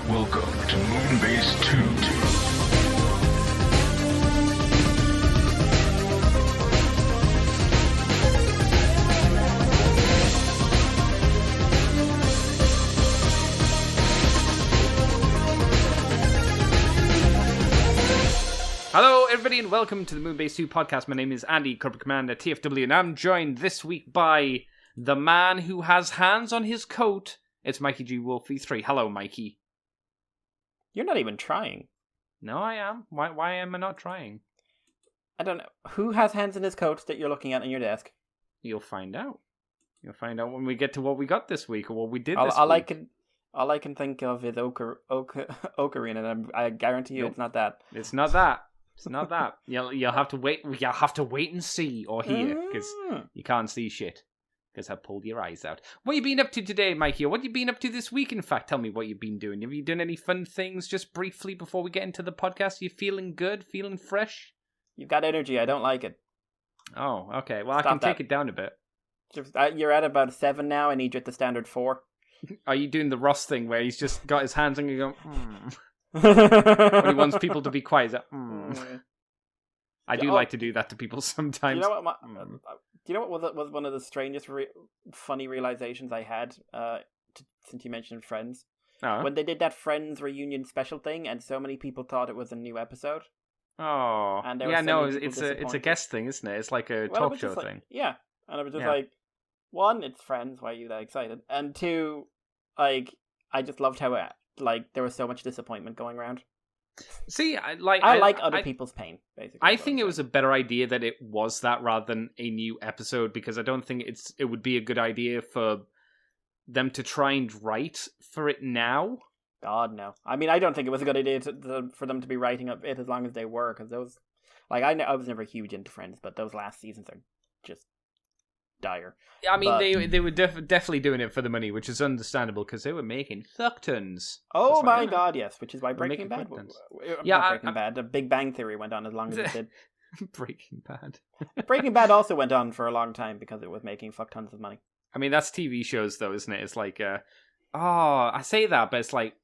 Welcome to Moonbase 2. Hello, everybody, and welcome to the Moonbase 2 podcast. My name is Andy, Corporate Commander, TFW, and I'm joined this week by the man who has hands on his coat. It's Mikey G. Wolfie 3. Hello, Mikey. You're not even trying. No, I am. Why am I not trying? I don't know. Who has hands in his coat that you're looking at on your desk? You'll find out. You'll find out when we get to what we got this week, or what we did this all week. All I can think of is Ocarina, and I guarantee you Nope. it's not that. It's not that. It's not that. You'll have to wait. You'll have to wait and see or hear, because you can't see shit. Because I pulled your eyes out. What you been up to today, Mikey? Or what you been up to this week? In fact, tell me what you've been doing. Have you done any fun things? Just briefly before we get into the podcast. You feeling good? Feeling fresh? You've got energy. I don't like it. Oh, okay. Well, I Stop can take that. it down a bit. You're at about 7 now. I need you at the standard 4. Are you doing the Ross thing where he's just got his hands and you go, when he wants people to be quiet? He's like, I do like to do that to people sometimes. Do you know what? Do you know what was one of the strangest, funny realizations I had? Since you mentioned Friends, when they did that Friends reunion special thing, and so many people thought it was a new episode. Oh, and there yeah, were so no, many people it's a guest thing, isn't it? It's like a Well, it talk was show just like, thing. yeah, and I was just Yeah. like, one, it's Friends. Why are you that excited? And two, like, I just loved how there was so much disappointment going around. See, I like other people's pain, basically. I think it was a better idea that it was that rather than a new episode, because I don't think it would be a good idea for them to try and write for it now. God, no. I mean, I don't think it was a good idea for them to be writing up it as long as they were, because those, like, I was never huge into Friends, but those last seasons are just dire. I mean, they were definitely doing it for the money, which is understandable because they were making fuck tons. Oh my god, yes! Which is why Breaking Bad, Bad. The Big Bang Theory went on as long as it did. Breaking Bad. Breaking Bad also went on for a long time because it was making fuck tons of money. I mean, that's TV shows though, isn't it? It's like, I say that, but it's like,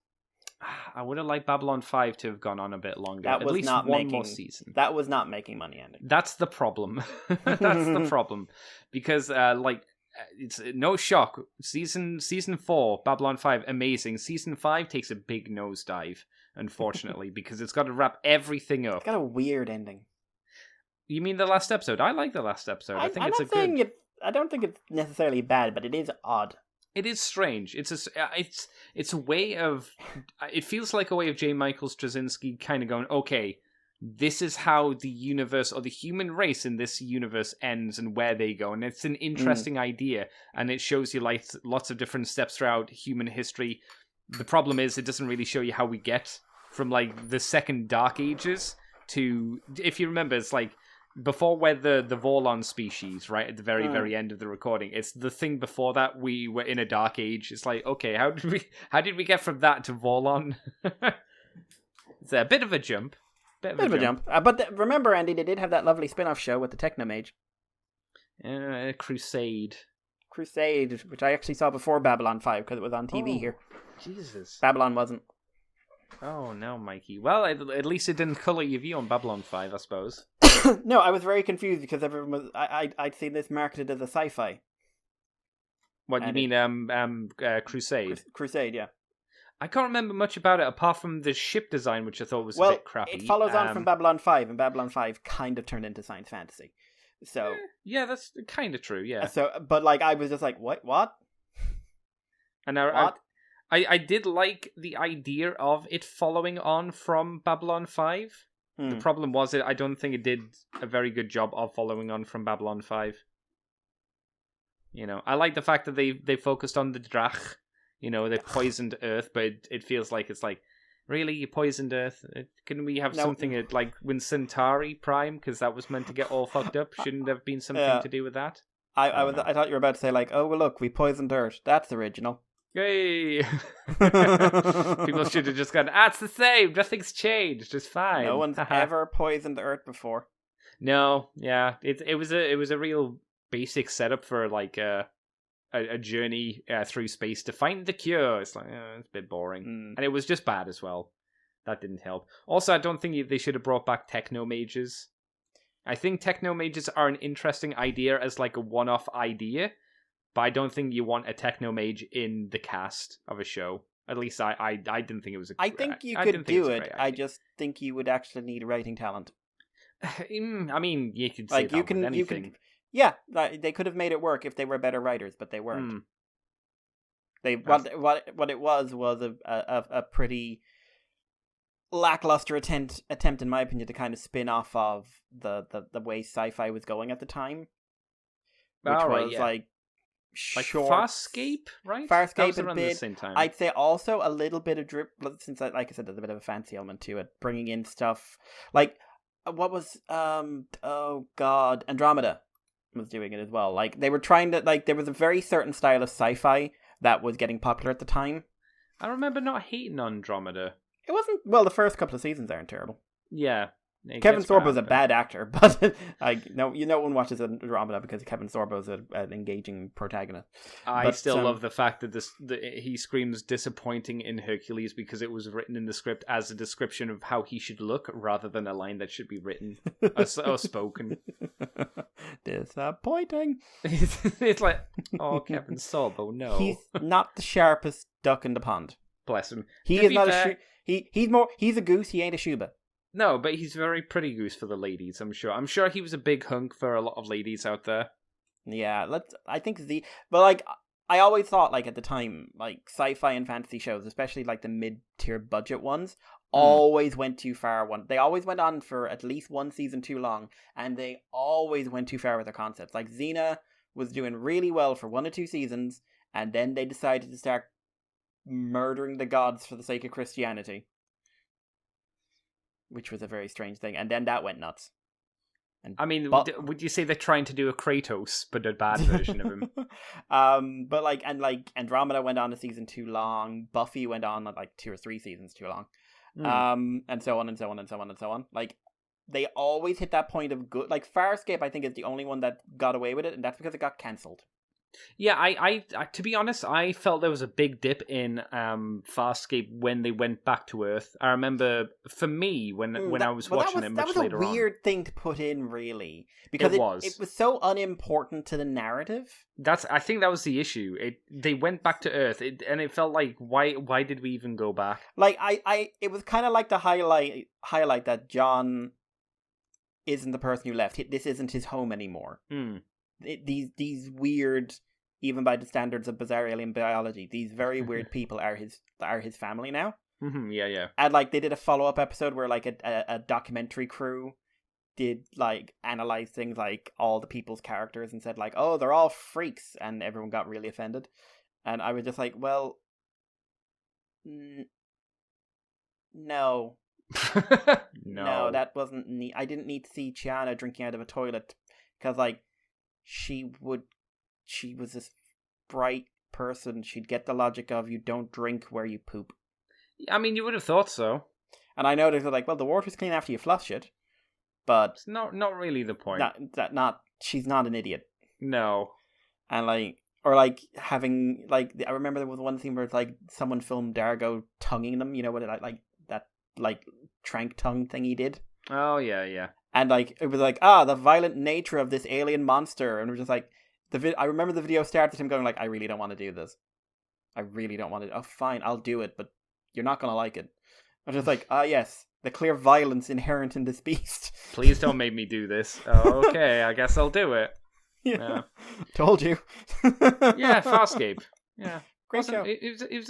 I would have liked Babylon 5 to have gone on a bit longer. At least one more season. That was not making money, Andy. That's the problem. That's the problem. Because, it's no shock. Season 4, Babylon 5, amazing. Season 5 takes a big nosedive, unfortunately, because it's got to wrap everything up. It's got a weird ending. You mean the last episode? I like the last episode. I think I don't think it's necessarily bad, but it is odd. It is strange. It's a way of. It feels like a way of J. Michael Straczynski kind of going, okay, this is how the universe or the human race in this universe ends and where they go, and it's an interesting idea, and it shows you like lots of different steps throughout human history. The problem is, it doesn't really show you how we get from like the second Dark Ages to, if you remember, it's like. Before we're the Vorlon species, right, at the very, very end of the recording, it's the thing before that we were in a dark age. It's like, okay, how did we get from that to Vorlon? It's a bit of a jump. Bit of a jump. But remember, Andy, they did have that lovely spin-off show with the Technomage. Crusade, which I actually saw before Babylon 5 because it was on TV here. Jesus. Babylon wasn't. Oh, no, Mikey. Well, at least it didn't colour your view on Babylon 5, I suppose. No, I was very confused because everyone was. I'd seen this marketed as a sci-fi. What, you mean Crusade? Crusade, yeah. I can't remember much about it apart from the ship design, which I thought was a bit crappy. It follows on from Babylon 5, and Babylon 5 kind of turned into science fantasy. So yeah, that's kind of true, yeah. But like, I was just like, what? And I did like the idea of it following on from Babylon 5. The problem was I don't think it did a very good job of following on from Babylon 5. You know, I like the fact that they focused on the Drach. You know, they poisoned Earth, but it feels like it's like, really, you poisoned Earth? Can we have something like when Centauri Prime, because that was meant to get all fucked up? Shouldn't there have been something to do with that? I thought you were about to say like, oh well, look, we poisoned Earth. That's original. Yay! People should have just gone, it's the same, nothing's changed, it's fine. No one's ever poisoned Earth before. No, yeah. It was a real basic setup for like a a journey through space to find the cure. It's like, it's a bit boring. And it was just bad as well. That didn't help. Also, I don't think they should have brought back techno mages. I think techno mages are an interesting idea as like a one-off idea, but I don't think you want a techno mage in the cast of a show. At least I didn't think it was. I think you could do it. I just think you would actually need writing talent. I mean, you could say that with anything. Yeah, they could have made it work if they were better writers, but they weren't. What it was a pretty lackluster attempt, in my opinion, to kind of spin off of the way sci-fi was going at the time, which was like short. Farscape, right? Farscape a bit. The same time. I'd say also a little bit of drip, since like I said, there's a bit of a fancy element to it, bringing in stuff like what was Andromeda was doing it as well. Like they were trying to there was a very certain style of sci-fi that was getting popular at the time. I remember not hating Andromeda. It wasn't, well, the first couple of seasons aren't terrible. Yeah. Kevin Sorbo's a bad actor, but no one watches Andromeda because Kevin Sorbo's an engaging protagonist. I still love the fact that he screams disappointing in Hercules because it was written in the script as a description of how he should look rather than a line that should be written or spoken. Disappointing. It's like, oh, Kevin Sorbo, no. He's not the sharpest duck in the pond. Bless him. He is not he's a goose, he ain't a Shuba. No, but he's very pretty goose for the ladies, I'm sure. I'm sure he was a big hunk for a lot of ladies out there. Yeah, but I always thought, like, at the time, like, sci-fi and fantasy shows, especially, like, the mid-tier budget ones, always went too far. They always went on for at least one season too long, and they always went too far with their concepts. Like, Xena was doing really well for 1 or 2 seasons, and then they decided to start murdering the gods for the sake of Christianity. Which was a very strange thing. And then that went nuts. Would you say they're trying to do a Kratos, but a bad version of him? But Andromeda went on a season too long. Buffy went on 2 or 3 seasons too long. And so on and so on and so on and so on. Like, they always hit that point of good. Like, Farscape, I think, is the only one that got away with it, and that's because it got cancelled. Yeah, I to be honest, I felt there was a big dip in Farscape when they went back to Earth. I remember, for me, when I was watching it much later on. That was a weird thing to put in, really. Because it was so unimportant to the narrative. I think that was the issue. They went back to Earth, and it felt like, why did we even go back? Like, it was kind of like the highlight that John isn't the person who left. This isn't his home anymore. These weird, even by the standards of bizarre alien biology, these very weird people are his family now. Mm-hmm, yeah. And they did a follow-up episode where a documentary crew did analyze things like all the people's characters and said oh, they're all freaks, and everyone got really offended. And I was just like, well, no. No, that wasn't neat. I didn't need to see Chiana drinking out of a toilet because she was this bright person. She'd get the logic of you don't drink where you poop. I mean, you would have thought so. And I know they're well, the water's clean after you flush it, but it's not really the point. She's not an idiot. No. And having I remember there was one scene where it's someone filmed Dargo tonguing them. You know what that trank tongue thing he did. Oh yeah. And it was the violent nature of this alien monster, and we're just I remember the video started him going I really don't want to do this. I really don't want to. Oh, fine, I'll do it, but you're not gonna like it. I was just yes, the clear violence inherent in this beast. Please don't make me do this. Oh, okay, I guess I'll do it. Yeah. Told you. Yeah, Farscape. Yeah. Great show.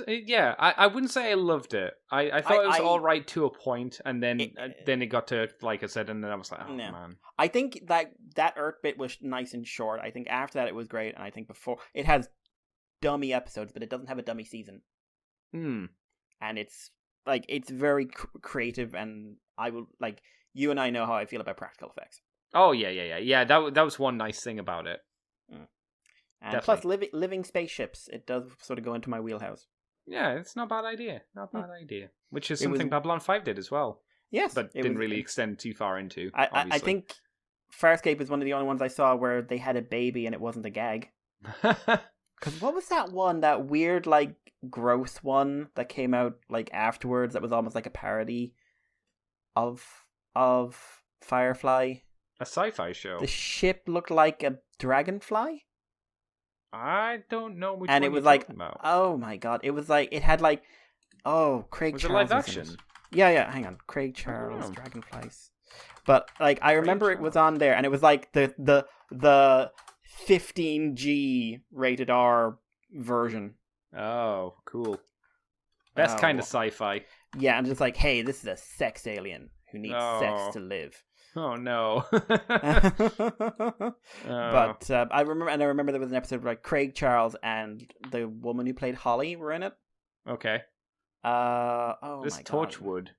Yeah, I wouldn't say I loved it. I thought it was all right to a point, and then it got to, like I said, and then I was like, oh, man. I think that Earth bit was nice and short. I think after that it was great, and I think before... It has dummy episodes, but it doesn't have a dummy season. And it's, it's very creative, and I will, you and I know how I feel about practical effects. Oh, yeah. Yeah, that was one nice thing about it. And definitely. Plus, living spaceships, it does sort of go into my wheelhouse. Yeah, it's not a bad idea. Which is something Babylon 5 did as well. Yes. But didn't really extend too far into, I think Farscape is one of the only ones I saw where they had a baby and it wasn't a gag. Because what was that one? That weird, like, gross one that came out, like, afterwards that was almost like a parody of Firefly? A sci-fi show. The ship looked like a dragonfly? I don't know which and one it was you're like, talking about. Oh my god. It was like, it had like, Craig was Charles. it live action? Yeah, hang on. Craig Charles, Dragonflies. But, like, I remember it was on there, and it was like the 15G rated R version. Oh, cool. Best kind of sci-fi. Yeah, I'm just like, hey, this is a sex alien who needs sex to live. Oh no. But I remember there was an episode where like Craig Charles and the woman who played Holly were in it. Okay. This my God. Torchwood.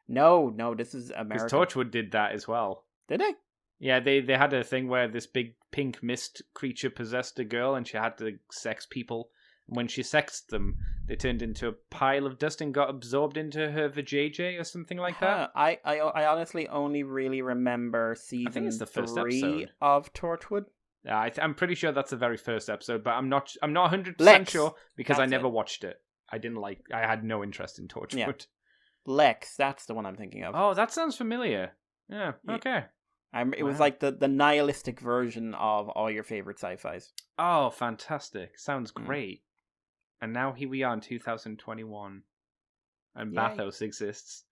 No, this is American. Because Torchwood did that as well. Did they? Yeah, they had a thing where this big pink mist creature possessed a girl and she had to sex people. When she sexed them, they turned into a pile of dust and got absorbed into her vajayjay or something like that. I honestly only really remember season I think it's the first 3 episode of Torchwood. I'm pretty sure that's the very first episode, but I'm not 100% Lex, sure because I that's never it. watched it. I had no interest in Torchwood. Yeah. Lex, that's the one I'm thinking of. Oh, that sounds familiar. Yeah, okay. It was like the nihilistic version of all your favorite sci-fis. Oh, fantastic. Sounds great. And now here we are in 2021. And Bathos exists.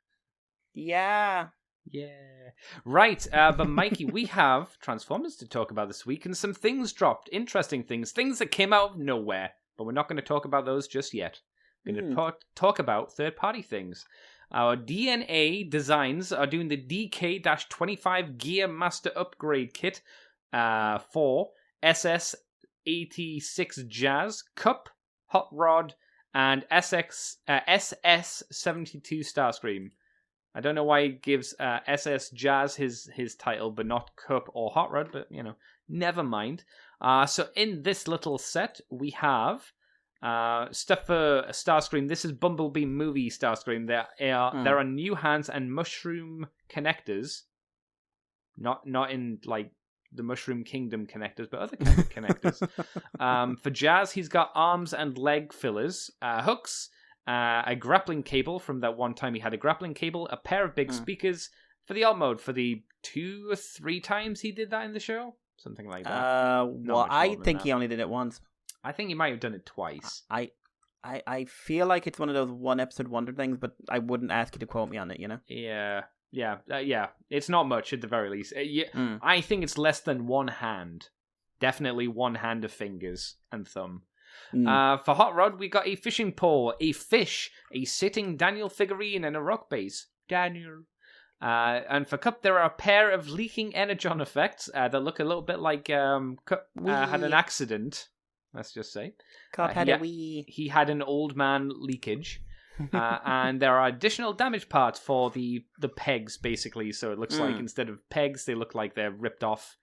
Yeah. Yeah. Right, but Mikey, we have Transformers to talk about this week, and some things dropped. Interesting things that came out of nowhere. But we're not going to talk about those just yet. We're going to talk about third-party things. Our DNA Designs are doing the DK-25 Gear Master Upgrade Kit for SS-86 Jazz, Cup, Hot Rod, and SS-72 Starscream. I don't know why he gives SS Jazz his title, but not Cup or Hot Rod, but, never mind. So in this little set, we have stuff for Starscream. This is Bumblebee movie Starscream. There are new hands and mushroom connectors. Not in, like, the Mushroom Kingdom connectors, but other kind of connectors. For Jazz, he's got arms and leg fillers, hooks, a grappling cable from that one time he had a grappling cable, a pair of big speakers for the alt mode for the 2 or 3 times he did that in the show. Something like that. Well, I think he only did it once. I think he might have done it twice. I feel like it's one of those one episode wonder things, but I wouldn't ask you to quote me on it, Yeah. It's not much at the very least. I think it's less than one hand. Definitely one hand of fingers and thumb. For Hot Rod, we got a fishing pole, a fish, a sitting Daniel figurine, and a rock base. Daniel. And for Cup, there are a pair of leaking energon effects that look a little bit like Cup had an accident. Let's just say. Cup had a wee. He had an old man leakage. And there are additional damage parts for the pegs, basically. So it looks like instead of pegs, they look like they're ripped off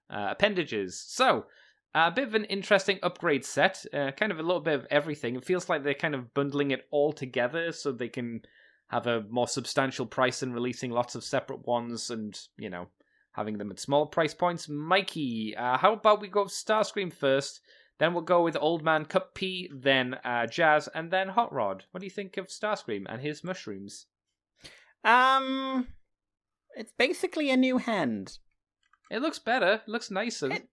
appendages. So, a bit of an interesting upgrade set. Kind of a little bit of everything. It feels like they're kind of bundling it all together so they can have a more substantial price than releasing lots of separate ones and, having them at small price points. Mikey, how about we go Starscream first? Then we'll go with Old Man Cup P, then Jazz, and then Hot Rod. What do you think of Starscream and his mushrooms? It's basically a new hand. It looks better. It looks nicer. It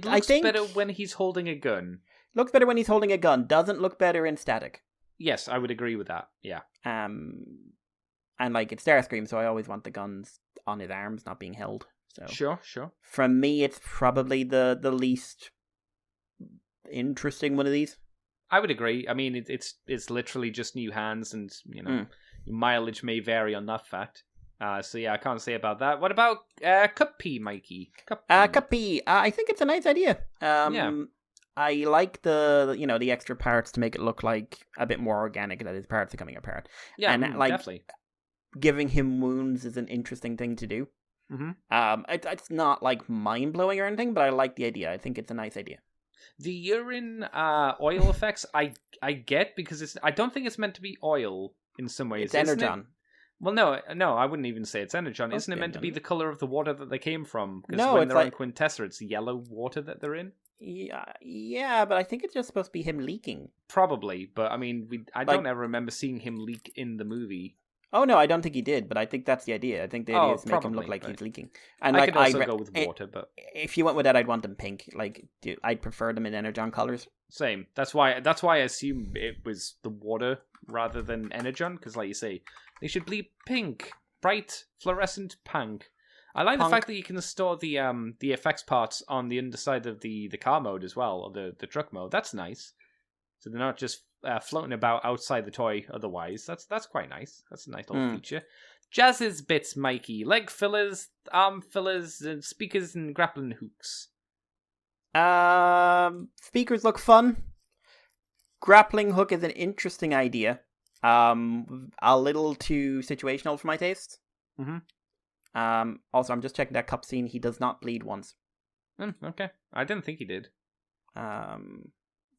looks better when he's holding a gun. Looks better when he's holding a gun. Doesn't look better in static. Yes, I would agree with that. Yeah. And like it's Starscream, so I always want the guns on his arms, not being held. So Sure. For me, it's probably the least interesting one of these. I would agree. I mean, it's literally just new hands, and your mileage may vary on that fact. So yeah, I can't say about that. What about Cup P, Mikey? Cup P. I think it's a nice idea. Yeah. I like the extra parts to make it look like a bit more organic that his parts are coming apart. Yeah, and definitely. Giving him wounds is an interesting thing to do. Mm-hmm. It's not like mind blowing or anything, but I like the idea. I think it's a nice idea. The urine oil effects, I get because I don't think it's meant to be oil in some ways. It's energon. Well, no, I wouldn't even say it's energon. Isn't it meant to be the color of the water that they came from? Because when they're on Quintessa, it's yellow water that they're in. Yeah, but I think it's just supposed to be him leaking. Probably, but I mean, I don't ever remember seeing him leak in the movie. Oh no, I don't think he did, but I think that's the idea. I think the idea is to make him look like he's leaking. And I could also go with water, but if you went with that, I'd want them pink. I'd prefer them in energon colors. Same. That's why I assume it was the water rather than energon, because like you say, they should be pink, bright, fluorescent pink. I like the fact that you can store the effects parts on the underside of the car mode as well, or the truck mode. That's nice. So they're not just floating about outside the toy otherwise. That's quite nice. That's a nice little feature. Jazz's bits, Mikey. Leg fillers, arm fillers, and speakers and grappling hooks. Speakers look fun. Grappling hook is an interesting idea. A little too situational for my taste. Mm-hmm. Also, I'm just checking that cup scene. He does not bleed once. Okay. I didn't think he did.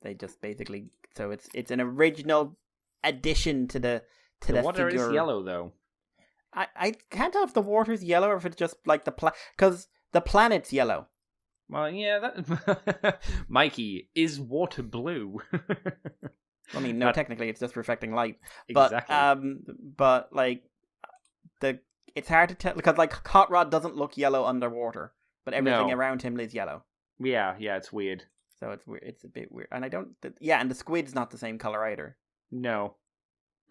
They just basically, so it's an original addition to the water figure. Is yellow though. I can't tell if the water's yellow or if it's just like because the planet's yellow. Well, yeah, that Mikey, is water blue? I mean, no, technically it's just reflecting light. Exactly. But like it's hard to tell because like Hot Rod doesn't look yellow underwater, but everything around him is yellow. Yeah, it's weird. So it's weird. It's a bit weird, and and the squid's not the same color either. No,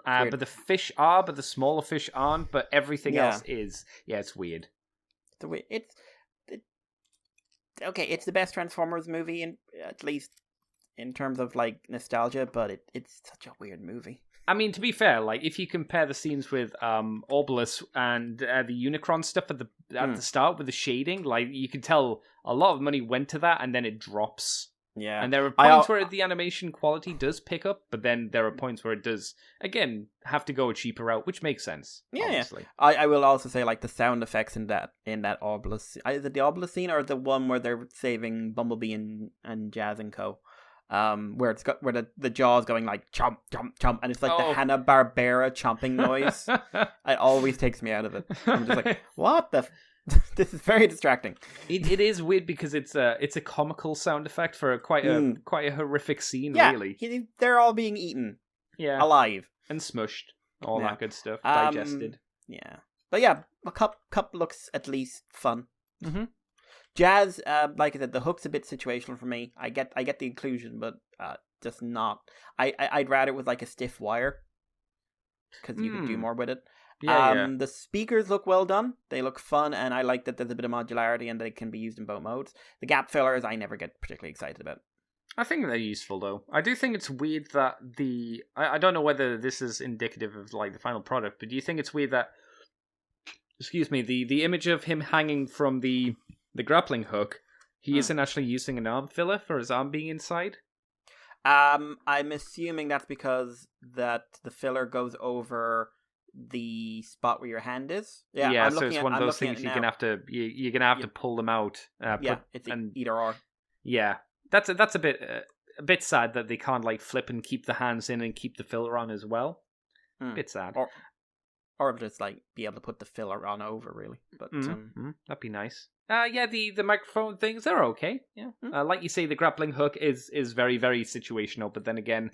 but the fish are, but the smaller fish aren't. But everything else is. Yeah, it's weird. Okay. It's the best Transformers movie, at least in terms of like nostalgia. But it's such a weird movie. I mean, to be fair, like if you compare the scenes with Orbulus and the Unicron stuff at the start with the shading, like you can tell a lot of money went to that, and then it drops. Yeah, and there are points where the animation quality does pick up, but then there are points where it does again have to go a cheaper route, which makes sense. Yeah, obviously. I will also say like the sound effects in that Orbulus, is it the Orbulus scene or the one where they're saving Bumblebee and Jazz and Co. Where the jaw's going like chomp chomp chomp, and it's like the Hanna-Barbera chomping noise. It always takes me out of it. I'm just like, what the. This is very distracting. It is weird because it's a comical sound effect for quite a horrific scene. Really, they're all being eaten, alive and smushed, all that good stuff, digested. Yeah, but yeah, a cup looks at least fun. Mm-hmm. Jazz, like I said, the hook's a bit situational for me. I get the inclusion, but just not. I'd rather it with like a stiff wire because you could do more with it. The speakers look well done. They look fun, and I like that there's a bit of modularity and they can be used in both modes. The gap fillers, I never get particularly excited about. I think they're useful, though. I do think it's weird that I don't know whether this is indicative of like the final product, but do you think it's weird that, the image of him hanging from the grappling hook, he isn't actually using an arm filler for his arm being inside? I'm assuming that's because that the filler goes over the spot where your hand is. Yeah, so it's one of those things you're gonna have to pull them out. It's either or. Yeah, that's a bit sad that they can't like flip and keep the hands in and keep the filler on as well. Bit sad. Or just like be able to put the filler on over really. But that'd be nice. The microphone things, they're okay. Yeah, like you say, the grappling hook is very very situational. But then again,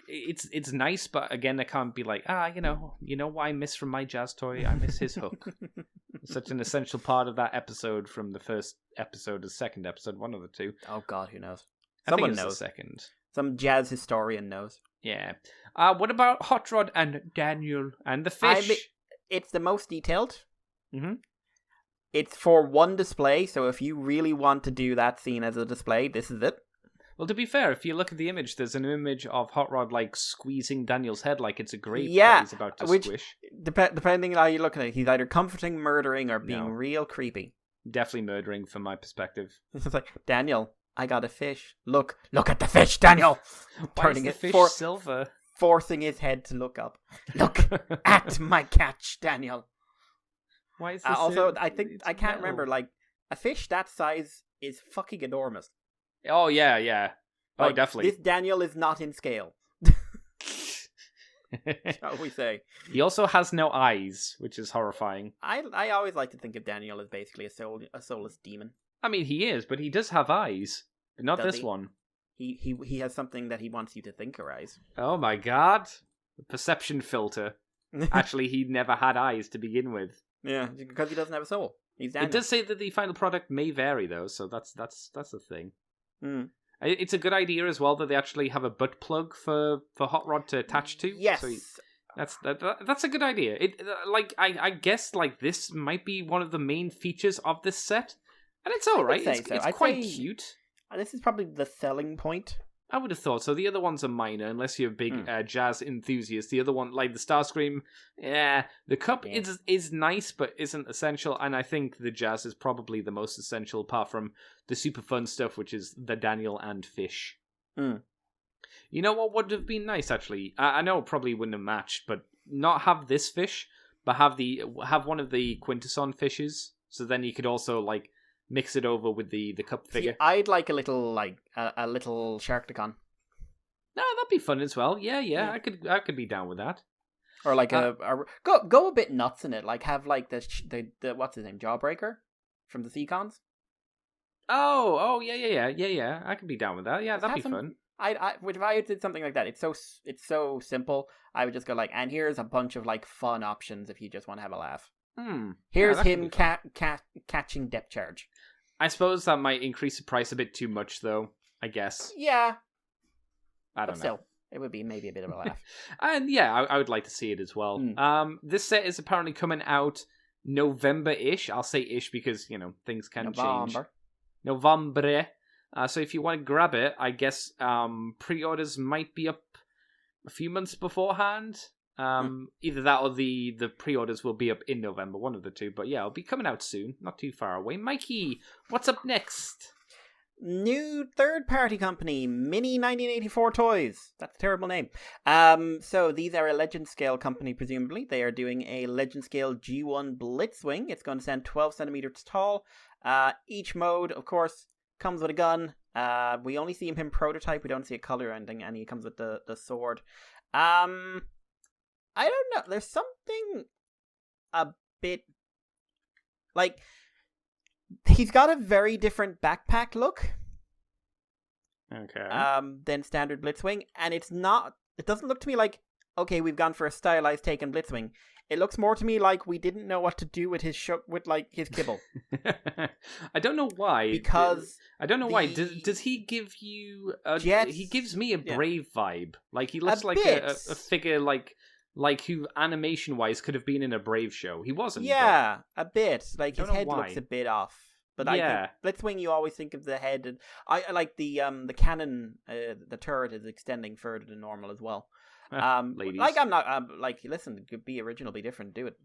It's nice, but again, I can't be like, you know what I miss from my Jazz toy? I miss his hook. Such an essential part of that episode from the first episode to the second episode, one of the two. Oh God, who knows? Someone knows. The second. Some Jazz historian knows. Yeah. What about Hot Rod and Daniel and the fish? It's the most detailed. Mm-hmm. It's for one display, so if you really want to do that scene as a display, this is it. Well, to be fair, if you look at the image, there's an image of Hot Rod like squeezing Daniel's head like it's a grape that he's about to squish. Depending on how you look at it, he's either comforting, murdering, or being real creepy. Definitely murdering from my perspective. It's like, Daniel, I got a fish. Look at the fish, Daniel. Turning it fish silver. Forcing his head to look up. Look at my catch, Daniel. Why is this also, I can't remember, like, a fish that size is fucking enormous. Oh, yeah. Oh, definitely. This Daniel is not in scale. shall we say. He also has no eyes, which is horrifying. I always like to think of Daniel as basically a soulless demon. I mean, he is, but he does have eyes. But not this one. He has something that he wants you to think are eyes. Oh my god. The perception filter. Actually, he never had eyes to begin with. Yeah, because he doesn't have a soul. He's Daniel. It does say that the final product may vary, though, so that's a thing. Mm. It's a good idea as well that they actually have a butt plug for Hot Rod to attach to. Yes. So that's a good idea. I guess like this might be one of the main features of this set, and it's all right. It's quite cute. This is probably the selling point. I would have thought so. The other ones are minor, unless you're a big jazz enthusiast. The other one, like the Starscream, the cup is nice, but isn't essential. And I think the jazz is probably the most essential, apart from the super fun stuff, which is the Daniel and fish. Mm. You know what would have been nice, actually? I know it probably wouldn't have matched, but not have this fish, but have one of the Quintesson fishes. So then you could also like mix it over with the cup figure. See, I'd like a little Sharkticon. No, that'd be fun as well. Yeah. I could be down with that. Or like go a bit nuts in it. Like have like the what's his name, Jawbreaker from the Seacons. Oh yeah. I could be down with that. Yeah, that'd be fun. If I did something like that, it's so simple. I would just go like, and here's a bunch of like fun options if you just want to have a laugh. Here's him catching depth charge. I suppose that might increase the price a bit too much, though. I guess. Yeah. I don't know. Still, it would be maybe a bit of a laugh. And yeah, I would like to see it as well. This set is apparently coming out November-ish. I'll say ish because things can change. November. So if you want to grab it, I guess pre-orders might be up a few months beforehand. Either that or the pre-orders will be up in November, one of the two. But yeah, it'll be coming out soon, not too far away. Mikey, what's up next? New third-party company, Mini 1984 Toys. That's a terrible name. So these are a Legend Scale company, presumably. They are doing a Legend Scale G1 Blitzwing. It's going to stand 12 centimeters tall. Each mode, of course, comes with a gun. We only see him prototype. We don't see a color or anything, and he comes with the sword. I don't know. There's something a bit like he's got a very different backpack look. Okay. Than standard Blitzwing, and it doesn't look to me like, okay, we've gone for a stylized take on Blitzwing. It looks more to me like we didn't know what to do with his his kibble. I don't know why. Because I don't know why. Does he give you he gives me a Brave vibe. Like he looks like a figure like who animation wise could have been in a Brave show. He wasn't. Yeah, a bit. Like his head looks a bit off. But I think Blitzwing, you always think of the head, and I like the cannon. The turret is extending further than normal as well. Ladies. Like I'm not listen, it could be original, be different. Do it.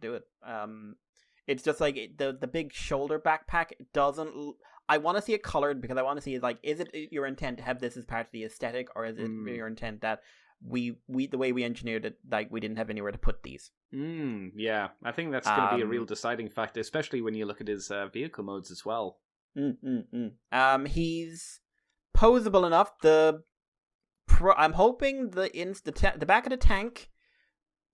It's just like the big shoulder backpack doesn't. I want to see it colored because I want to see is it your intent to have this as part of the aesthetic, or is it your intent that we the way we engineered it, like we didn't have anywhere to put these. Yeah, I think that's going to be a real deciding factor, especially when you look at his vehicle modes as well. He's posable enough. I'm hoping the back of the tank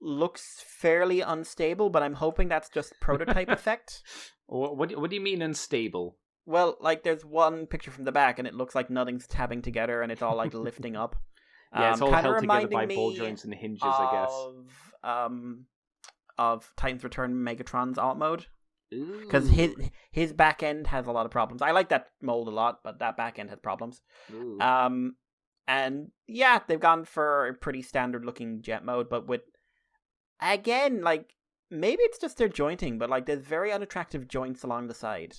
looks fairly unstable, but I'm hoping that's just prototype effect. What do you mean unstable? Well, like there's one picture from the back, and it looks like nothing's tabbing together, and it's all like lifting up. Yeah, it's all held together by ball joints and hinges, I guess. Of Titan's Return Megatron's alt mode. Because his back end has a lot of problems. I like that mold a lot, but that back end has problems. Ooh. And yeah, they've gone for a pretty standard looking jet mode, but with, again, like, maybe it's just their jointing, but like there's very unattractive joints along the side.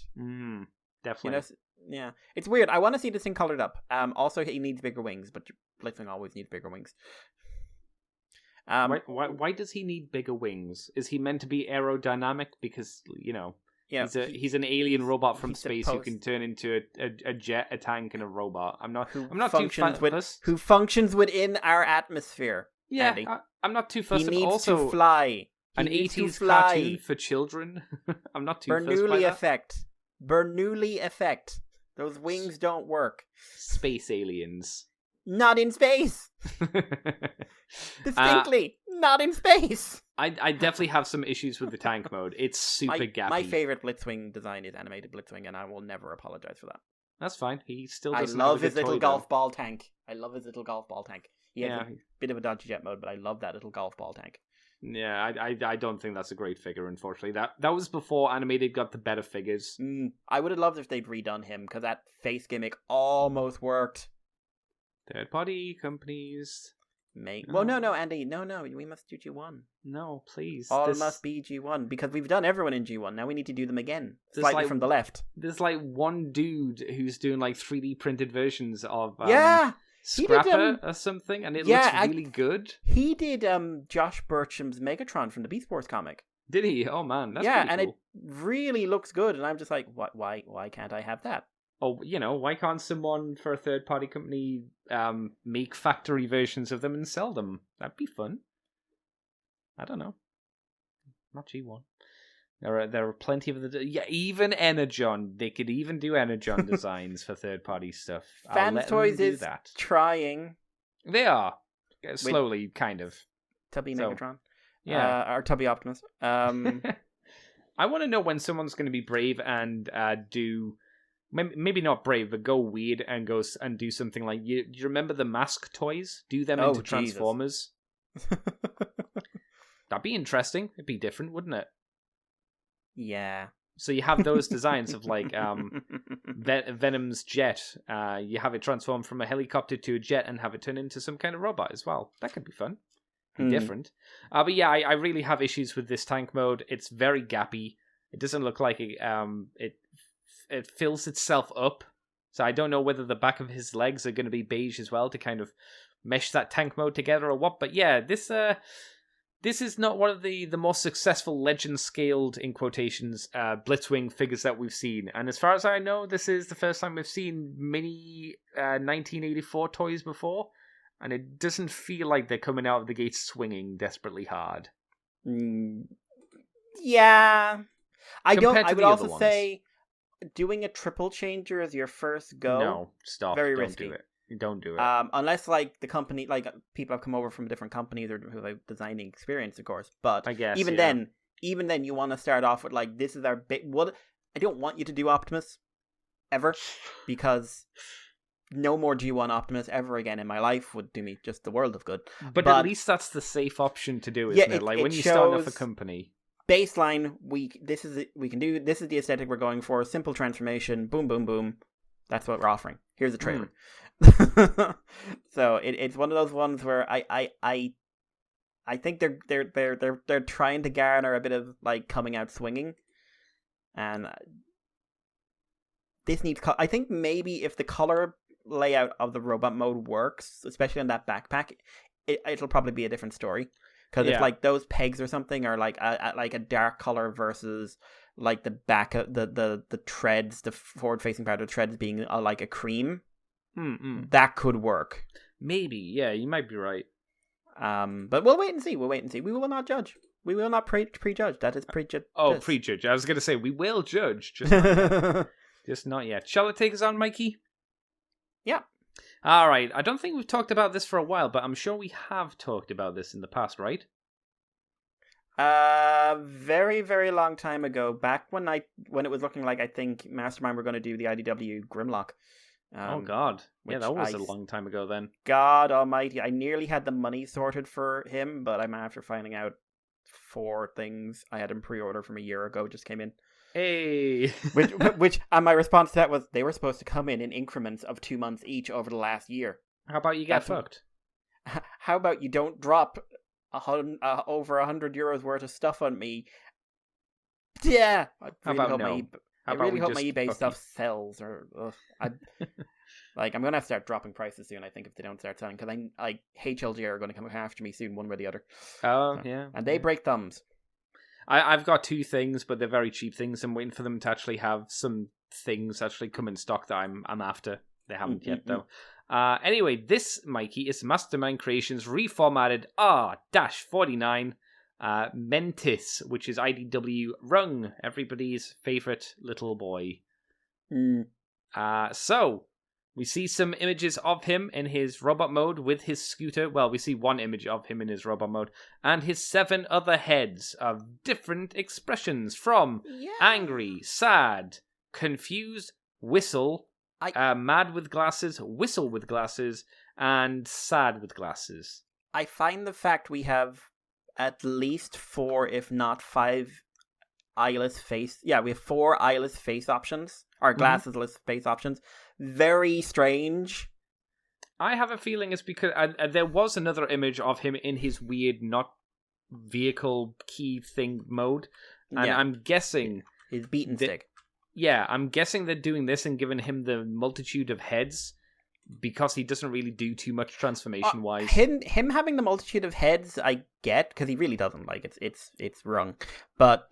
Definitely. Yeah, it's weird. I want to see this thing colored up. Also, he needs bigger wings, but Blitzwing always needs bigger wings. Why does he need bigger wings? Is he meant to be aerodynamic? Because he's an alien robot from space who can turn into a jet, a tank, and a robot. I'm not too fussed. Who functions within our atmosphere. Yeah, Andy. I'm not too fussed. He needs to fly. An 80s cartoon for children. I'm not too fussed by that. Bernoulli effect. Those wings don't work. Space aliens. not in space. Distinctly not in space. I definitely have some issues with the tank mode. It's super gappy. My favorite Blitzwing design is animated Blitzwing, and I will never apologize for that. That's fine. He still I doesn't love have a his good little toy, golf though. ball tank. He has a bit of a dodgy jet mode, but I love that little golf ball tank. Yeah, I don't think that's a great figure, unfortunately. That was before animated got the better figures. I would have loved if they'd redone him, because that face gimmick almost worked. Third-party companies. Well, no, Andy, no, we must do G1. No, please. All must be G1, because we've done everyone in G1. Now we need to do them again, There's slightly from the left. There's like one dude who's doing like 3D printed versions of Scrapper or something, and it looks really good. He did Josh Burcham's Megatron from the Beast Wars comic. Did he? Oh man, that's pretty cool. And it really looks good, and I'm just like, why can't I have that? Oh, why can't someone for a third-party company make factory versions of them and sell them? That'd be fun. I don't know. Not G1. There are plenty of even Energon. They could even do Energon designs for third-party stuff. Fans Toys is trying. They are slowly, kind of. Tubby Megatron, or Tubby Optimus. I want to know when someone's going to be brave and do. Maybe not brave, but go weird and do something like you remember the Mask toys? Do them into Transformers. That'd be interesting. It'd be different, wouldn't it? Yeah. So you have those designs of like Venom's jet. You have it transform from a helicopter to a jet and have it turn into some kind of robot as well. That could be fun. Be different. But yeah, I really have issues with this tank mode. It's very gappy. It doesn't look like it fills itself up. So I don't know whether the back of his legs are going to be beige as well to kind of mesh that tank mode together or what. But yeah, this is not one of the most successful legend-scaled, in quotations, Blitzwing figures that we've seen. And as far as I know, this is the first time we've seen mini 1984 toys before. And it doesn't feel like they're coming out of the gate swinging desperately hard. Yeah. I would also say doing a triple changer as your first go. No, stop. Very Don't risky. do it. Don't do it. Unless like the company, like people have come over from different companies or who have designing experience, of course. But I guess even then, you want to start off with like, this is our big. What I don't want you to do Optimus ever, because no more G1 Optimus ever again in my life would do me just the world of good. But at least that's the safe option to do, isn't it? Like when you start off a company. Baseline, this is the aesthetic we're going for. Simple transformation, boom, boom, boom. That's what we're offering. Here's a trailer. So it's one of those ones where I think they're trying to garner a bit of like coming out swinging, and this needs. I think maybe if the color layout of the robot mode works, especially on that backpack, it'll probably be a different story. Because if like those pegs or something are like a dark color versus like the back of the treads, the forward facing part of the treads being like a cream, that could work. Maybe, yeah, you might be right. But we'll wait and see. We will not judge. We will not prejudge. That is prejudge. Oh, prejudge. I was going to say we will judge, just not yet. Just not yet. Shall it take us on, Mikey? Yeah. All right. I don't think we've talked about this for a while, but I'm sure we have talked about this in the past, right? Very, very long time ago, back when it was looking like I think Mastermind were going to do the IDW Grimlock. Oh God! Yeah, that was a long time ago. Then God Almighty, I nearly had the money sorted for him, but I'm after finding out 4 things I had in pre-order from a year ago just came in. Hey, which and my response to that was they were supposed to come in increments of 2 months each over the last year. How about you get fucked? How about you don't drop over €100 worth of stuff on me? Yeah, I really hope my eBay stuff sells. I'm gonna have to start dropping prices soon. I think if they don't start selling, because HLG are going to come after me soon, one way or the other. Oh yeah, and they break thumbs. I've got 2 things, but they're very cheap things. I'm waiting for them to actually have some things actually come in stock that I'm after. They haven't yet, though. Anyway, this, Mikey, is Mastermind Creations reformatted R-49 Mentis, which is IDW Rung, everybody's favorite little boy. So, We see some images of him in his robot mode with his scooter. Well, we see one image of him in his robot mode. And his 7 other heads of different expressions from angry, sad, confused, whistle, mad with glasses, whistle with glasses, and sad with glasses. I find the fact we have at least 4, if not 5, eyeless face. Yeah, we have 4 eyeless face options, or glassesless face options. Very strange. I have a feeling it's because there was another image of him in his weird not vehicle key thing mode, and I'm guessing his beaten stick. Yeah, I'm guessing they're doing this and giving him the multitude of heads because he doesn't really do too much transformation wise. Him having the multitude of heads, I get, because he really doesn't. Like it's wrong, but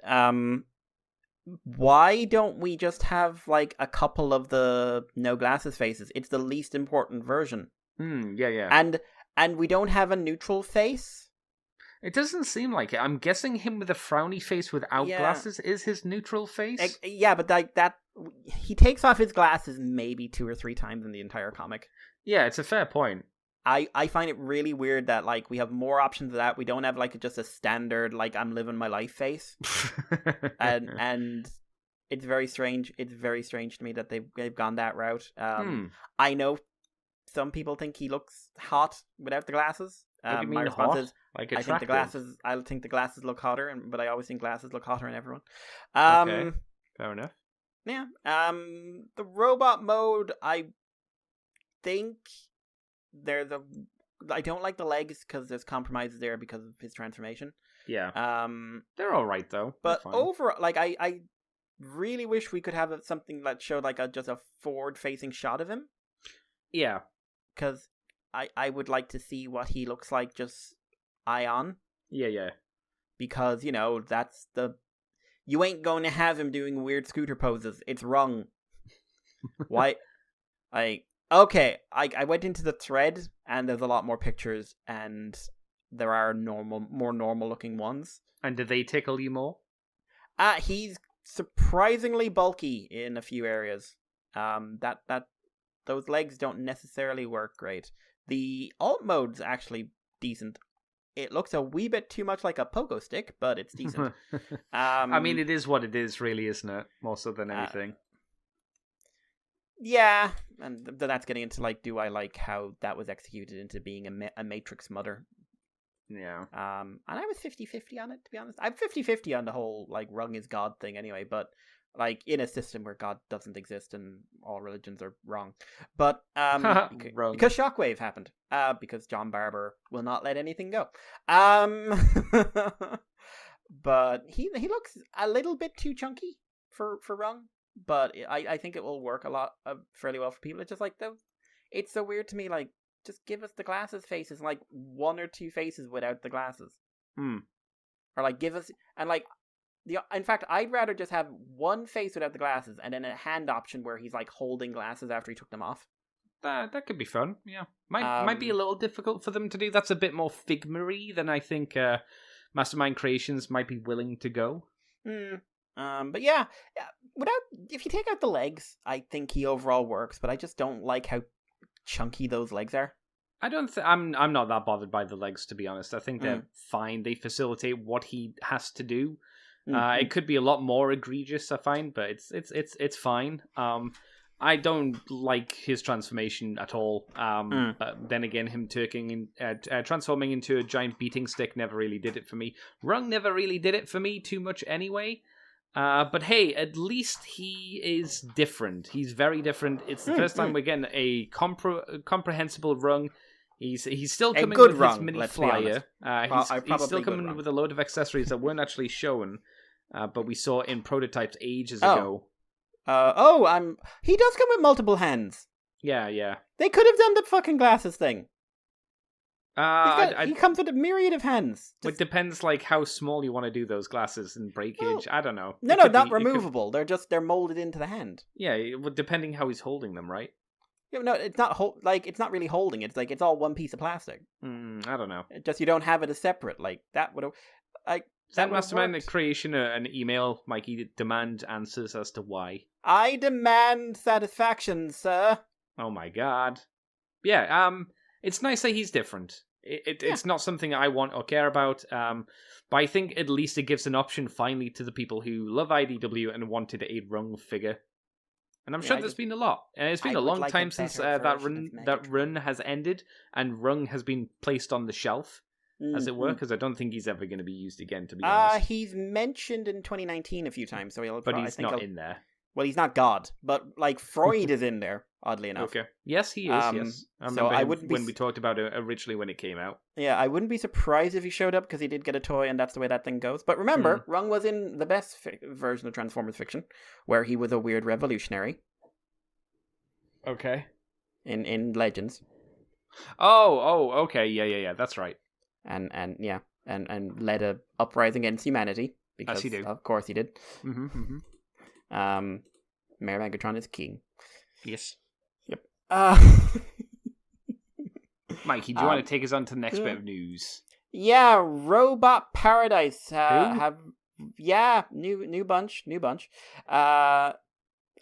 why don't we just have like a couple of the no glasses faces? It's the least important version. Yeah. And we don't have a neutral face. It doesn't seem like it. I'm guessing him with a frowny face without glasses is his neutral face. Yeah, but that he takes off his glasses maybe 2 or 3 times in the entire comic. Yeah, it's a fair point. I find it really weird that like we have more options of that. We don't have like just a standard like I'm living my life face, and it's very strange. It's very strange to me that they've gone that route. I know some people think he looks hot without the glasses. What do you mean my response hot? is like I think the glasses look hotter, but I always think glasses look hotter in everyone. Okay, fair enough. Yeah. The robot mode, I think. I don't like the legs because there's compromises there because of his transformation. Yeah. They're all right though. But overall, like I really wish we could have something that showed like just a forward-facing shot of him. Yeah. Because I would like to see what he looks like just eye on. Yeah. Because you ain't going to have him doing weird scooter poses. It's wrong. Why? Okay, I went into the thread, and there's a lot more pictures, and there are more normal-looking ones. And did they tickle you more? He's surprisingly bulky in a few areas. Those legs don't necessarily work great. The alt mode's actually decent. It looks a wee bit too much like a pogo stick, but it's decent. I mean, it is what it is, really, isn't it? More so than anything. Yeah, and that's getting into, like, do I like how that was executed into being a Matrix mother? Yeah. And I was 50-50 on it, to be honest. I'm 50-50 on the whole, like, Rung is God thing anyway, but, like, in a system where God doesn't exist and all religions are wrong. But, because Shockwave happened. Because John Barber will not let anything go. But he looks a little bit too chunky for Rung. But I think it will work a lot fairly well for people. It's just like it's so weird to me. Like, just give us the glasses faces, like 1 or 2 faces without the glasses, or like give us in fact, I'd rather just have 1 face without the glasses and then a hand option where he's like holding glasses after he took them off. That could be fun. Yeah, might be a little difficult for them to do. That's a bit more Figma-y than I think Mastermind Creations might be willing to go. But yeah, if you take out the legs, I think he overall works, but I just don't like how chunky those legs are. I'm not that bothered by the legs, to be honest. I think they're fine. They facilitate what he has to do. It could be a lot more egregious, I find, but it's fine. I don't like his transformation at all. But then again, him transforming into a giant beating stick never really did it for me. Rung never really did it for me too much anyway. But hey, at least he is different. He's very different. It's the first time we're getting a comprehensible Rung. He's still coming with his mini flyer. He's still coming with a load of accessories that weren't actually shown, but we saw in prototypes ages ago. He does come with multiple hands. Yeah. They could have done the fucking glasses thing. He comes with a myriad of hands. It depends, like, how small you want to do those glasses and breakage. I don't know. No, not removable. They're molded into the hand. Yeah, depending how he's holding them, right? Yeah, no, it's not it's not really holding. It's like it's all one piece of plastic. I don't know. Just you don't have it as separate. Like that would have. Send Mastermind the Creation an email, Mikey. Demand answers as to why. I demand satisfaction, sir. Oh my god. Yeah, it's nice that he's different. It's not something I want or care about, but I think at least it gives an option finally to the people who love IDW and wanted a Rung figure. And I'm sure there's been a lot. And it's been a long time since that run has ended and Rung has been placed on the shelf, as it were, because I don't think he's ever going to be used again, to be honest. He's mentioned in 2019 a few times, so but he's not in there. Well, he's not God, but like Freud is in there, oddly enough. Okay. Yes, he is. Yes. I remember when we talked about it originally when it came out. Yeah, I wouldn't be surprised if he showed up because he did get a toy, and that's the way that thing goes. But remember, Rung was in the best version of Transformers fiction, where he was a weird revolutionary. Okay. In Legends. Oh, okay, yeah, that's right. And led a uprising against humanity because he did. Of course he did. Mm-hmm. Mayor Megatron is king. Yes. Yep. Mikey, do you want to take us on to the next bit of news? Yeah, Robot Paradise have new bunch.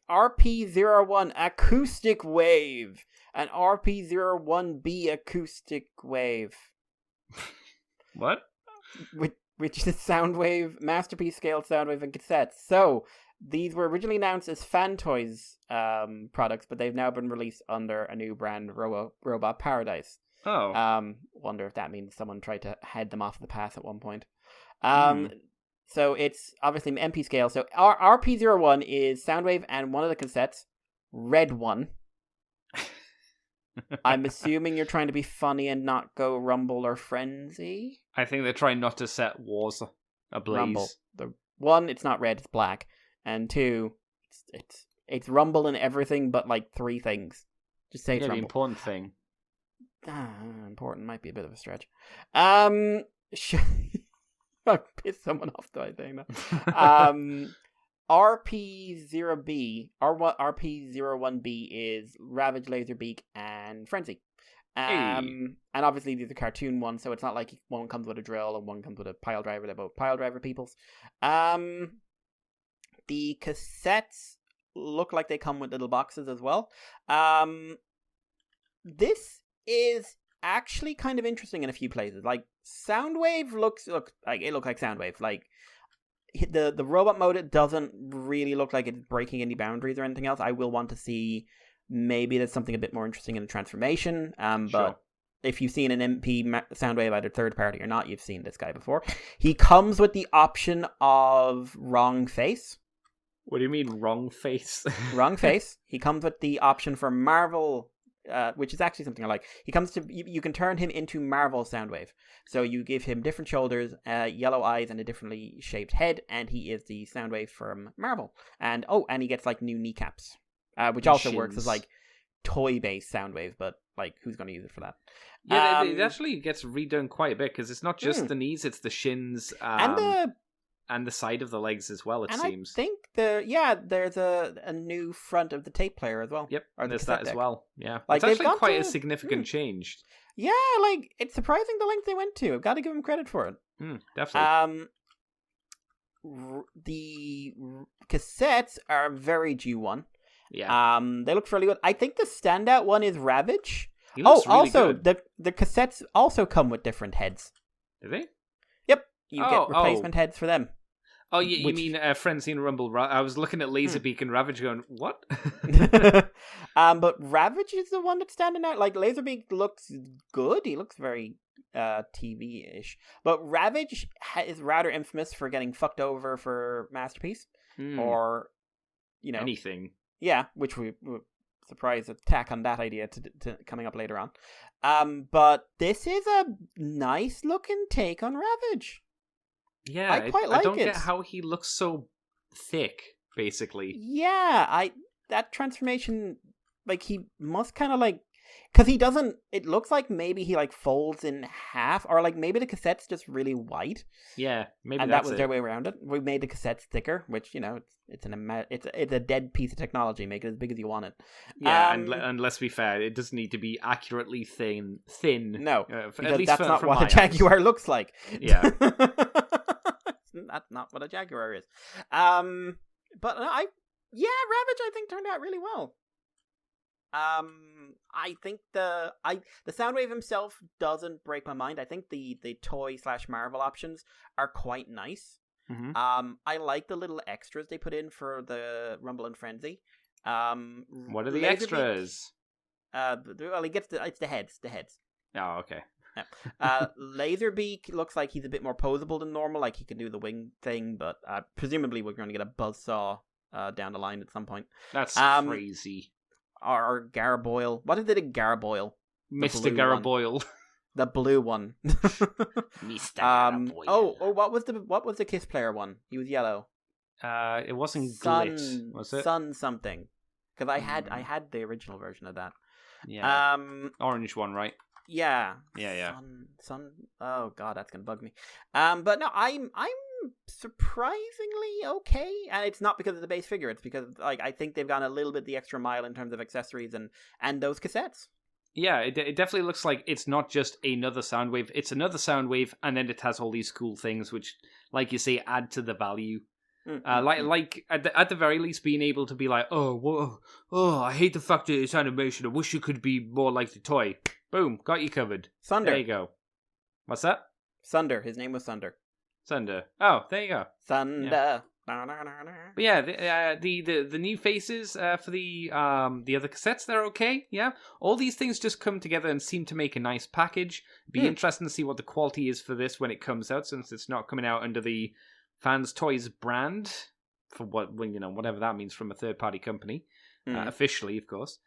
RP01 Acoustic Wave and RP01B Acoustic Wave. What? Which is Soundwave, Masterpiece scale Soundwave and cassettes. So, these were originally announced as Fan Toys products, but they've now been released under a new brand, Robot Paradise. Oh. Wonder if that means someone tried to head them off the path at one point. So it's obviously MP scale. So RP01 is Soundwave and one of the cassettes, Red One. I'm assuming you're trying to be funny and not go Rumble or Frenzy. I think they're trying not to set wars ablaze. Rumble. The one, it's not red, it's black. And two, it's Rumble and everything but like three things. Just say it's Rumble. The important thing. Important might be a bit of a stretch. I pissed someone off by saying that. RP01B is Ravage, Laserbeak, and Frenzy. And obviously these are cartoon ones, so it's not like one comes with a drill and one comes with a pile driver. They're both pile driver peoples. The cassettes look like they come with little boxes as well. This is actually kind of interesting in a few places. Like Soundwave looks like Soundwave. Like the robot mode, it doesn't really look like it's breaking any boundaries or anything else. I will want to see maybe there's something a bit more interesting in the transformation. But if you've seen an MP Soundwave either third party or not, you've seen this guy before. He comes with the option of wrong face. What do you mean wrong face? Wrong face. He comes with the option for Marvel, which is actually something I like. He comes to you can turn him into Marvel Soundwave. So you give him different shoulders, yellow eyes, and a differently shaped head, and he is the Soundwave from Marvel. And he gets like new kneecaps, which also works as like toy-based Soundwave, but like who's going to use it for that? Yeah, it actually gets redone quite a bit because it's not just the knees; it's the shins and the side of the legs as well. It seems. I think there's a new front of the tape player as well. Yep, or there's that as well. Yeah, like, it's actually quite a significant change. Yeah, like it's surprising the length they went to. I've got to give them credit for it. Definitely. The cassettes are very G1. Yeah. They look fairly good. I think the standout one is Ravage. He looks really also good. the cassettes also come with different heads. Do they? Yep, you get replacement heads for them. Oh, you mean Frenzy and Rumble? I was looking at Laserbeak and Ravage going, what? But Ravage is the one that's standing out. Like, Laserbeak looks good. He looks very TV-ish. But Ravage is rather infamous for getting fucked over for Masterpiece. Or, anything. Yeah, which we were surprised attack on that idea to coming up later on. But this is a nice-looking take on Ravage. Yeah, I quite like it. I don't get how he looks so thick, basically. Yeah, that transformation, like, he must kind of, like, because he doesn't, it looks like maybe he, like, folds in half, or, like, maybe the cassette's just really white. Yeah, maybe and that's that was their way around it. We made the cassette thicker, which, it's a dead piece of technology. Make it as big as you want it. Yeah, and let's be fair, it doesn't need to be accurately thin. No, at least that's not what a Jaguar looks like. Yeah. That's not what a Jaguar is. But Ravage, I think, turned out really well. I think the Soundwave himself doesn't break my mind. I think the toy/Marvel options are quite nice. Mm-hmm. I like the little extras they put in for the Rumble and Frenzy. What are the extras? Well, he gets it's the heads. Oh, okay. Yeah. Laserbeak looks like he's a bit more posable than normal, like he can do the wing thing, but presumably we're going to get a buzzsaw down the line at some point. That's crazy. Or Garboil. What is it in Garboil? Mr. Garboil. The blue one. Mr. Garboil. Oh, what was the Kiss Player one? He was yellow. It wasn't Blitz, was it? Sun something. Because I had the original version of that. Yeah. Orange one, right? Yeah. Yeah. Sun. Oh god, that's gonna bug me. But no, I'm surprisingly okay, and it's not because of the base figure. It's because I think they've gone a little bit the extra mile in terms of accessories and those cassettes. Yeah, it definitely looks like it's not just another Soundwave. It's another Soundwave, and then it has all these cool things, which, like you say, add to the value. Like at the very least, being able to be like, oh, I hate the fact that it's animation. I wish it could be more like the toy. Boom, got you covered. Thunder. There you go. What's that? Thunder. His name was Thunder. Thunder. Oh, there you go. Thunder. Yeah. But yeah, the new faces for the other cassettes, they're okay. Yeah, all these things just come together and seem to make a nice package. Be interesting to see what the quality is for this when it comes out, since it's not coming out under the Fans Toys brand for whatever that means from a third party company, officially, of course.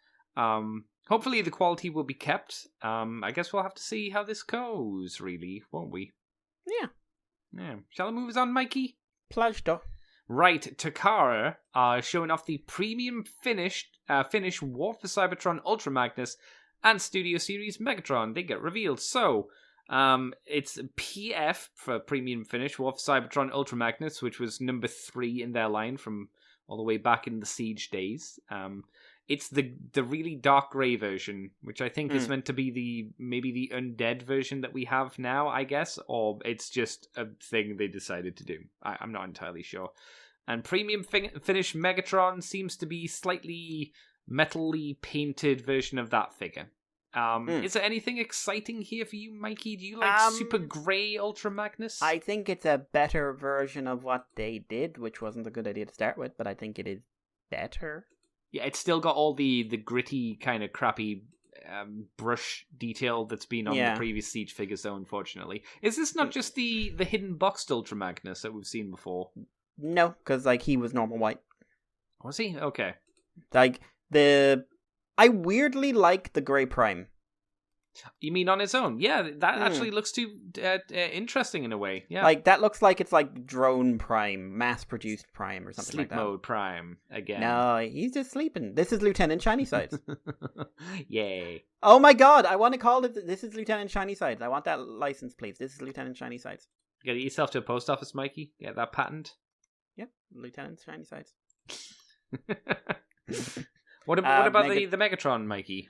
Hopefully the quality will be kept. I guess we'll have to see how this goes, really, won't we? Yeah. Shall I move us on, Mikey? Pleasure. Right, Takara showing off the premium finish War for Cybertron Ultra Magnus and Studio Series Megatron. They get revealed. So, it's PF for premium finish War for Cybertron Ultra Magnus, which was number 3 in their line from all the way back in the Siege days. It's the really dark grey version, which I think is meant to be maybe the undead version that we have now, I guess, or it's just a thing they decided to do. I'm not entirely sure. And premium finish Megatron seems to be slightly metally painted version of that figure. Is there anything exciting here for you, Mikey? Do you like Super Grey Ultra Magnus? I think it's a better version of what they did, which wasn't a good idea to start with, but I think it is better. Yeah, it's still got all the gritty, kind of crappy brush detail that's been on the previous Siege figures, though, unfortunately. Is this not just the hidden boxed Ultra Magnus that we've seen before? No, because, he was normal white. Was he? Okay. I weirdly like the Grey Prime. You mean on its own? Yeah, that actually looks too interesting in a way. Yeah, that looks like it's like Drone Prime, mass-produced Prime, or something Sleep like that. Sleep mode Prime again. No, he's just sleeping. This is Lieutenant Shiny Sides. Yay! Oh my god, I want to call it. This is Lieutenant Shiny Sides. I want that license, please. This is Lieutenant Shiny Sides. Get yourself to a post office, Mikey. Get that patent. Yep, Lieutenant Shiny Sides. What about the Megatron, Mikey?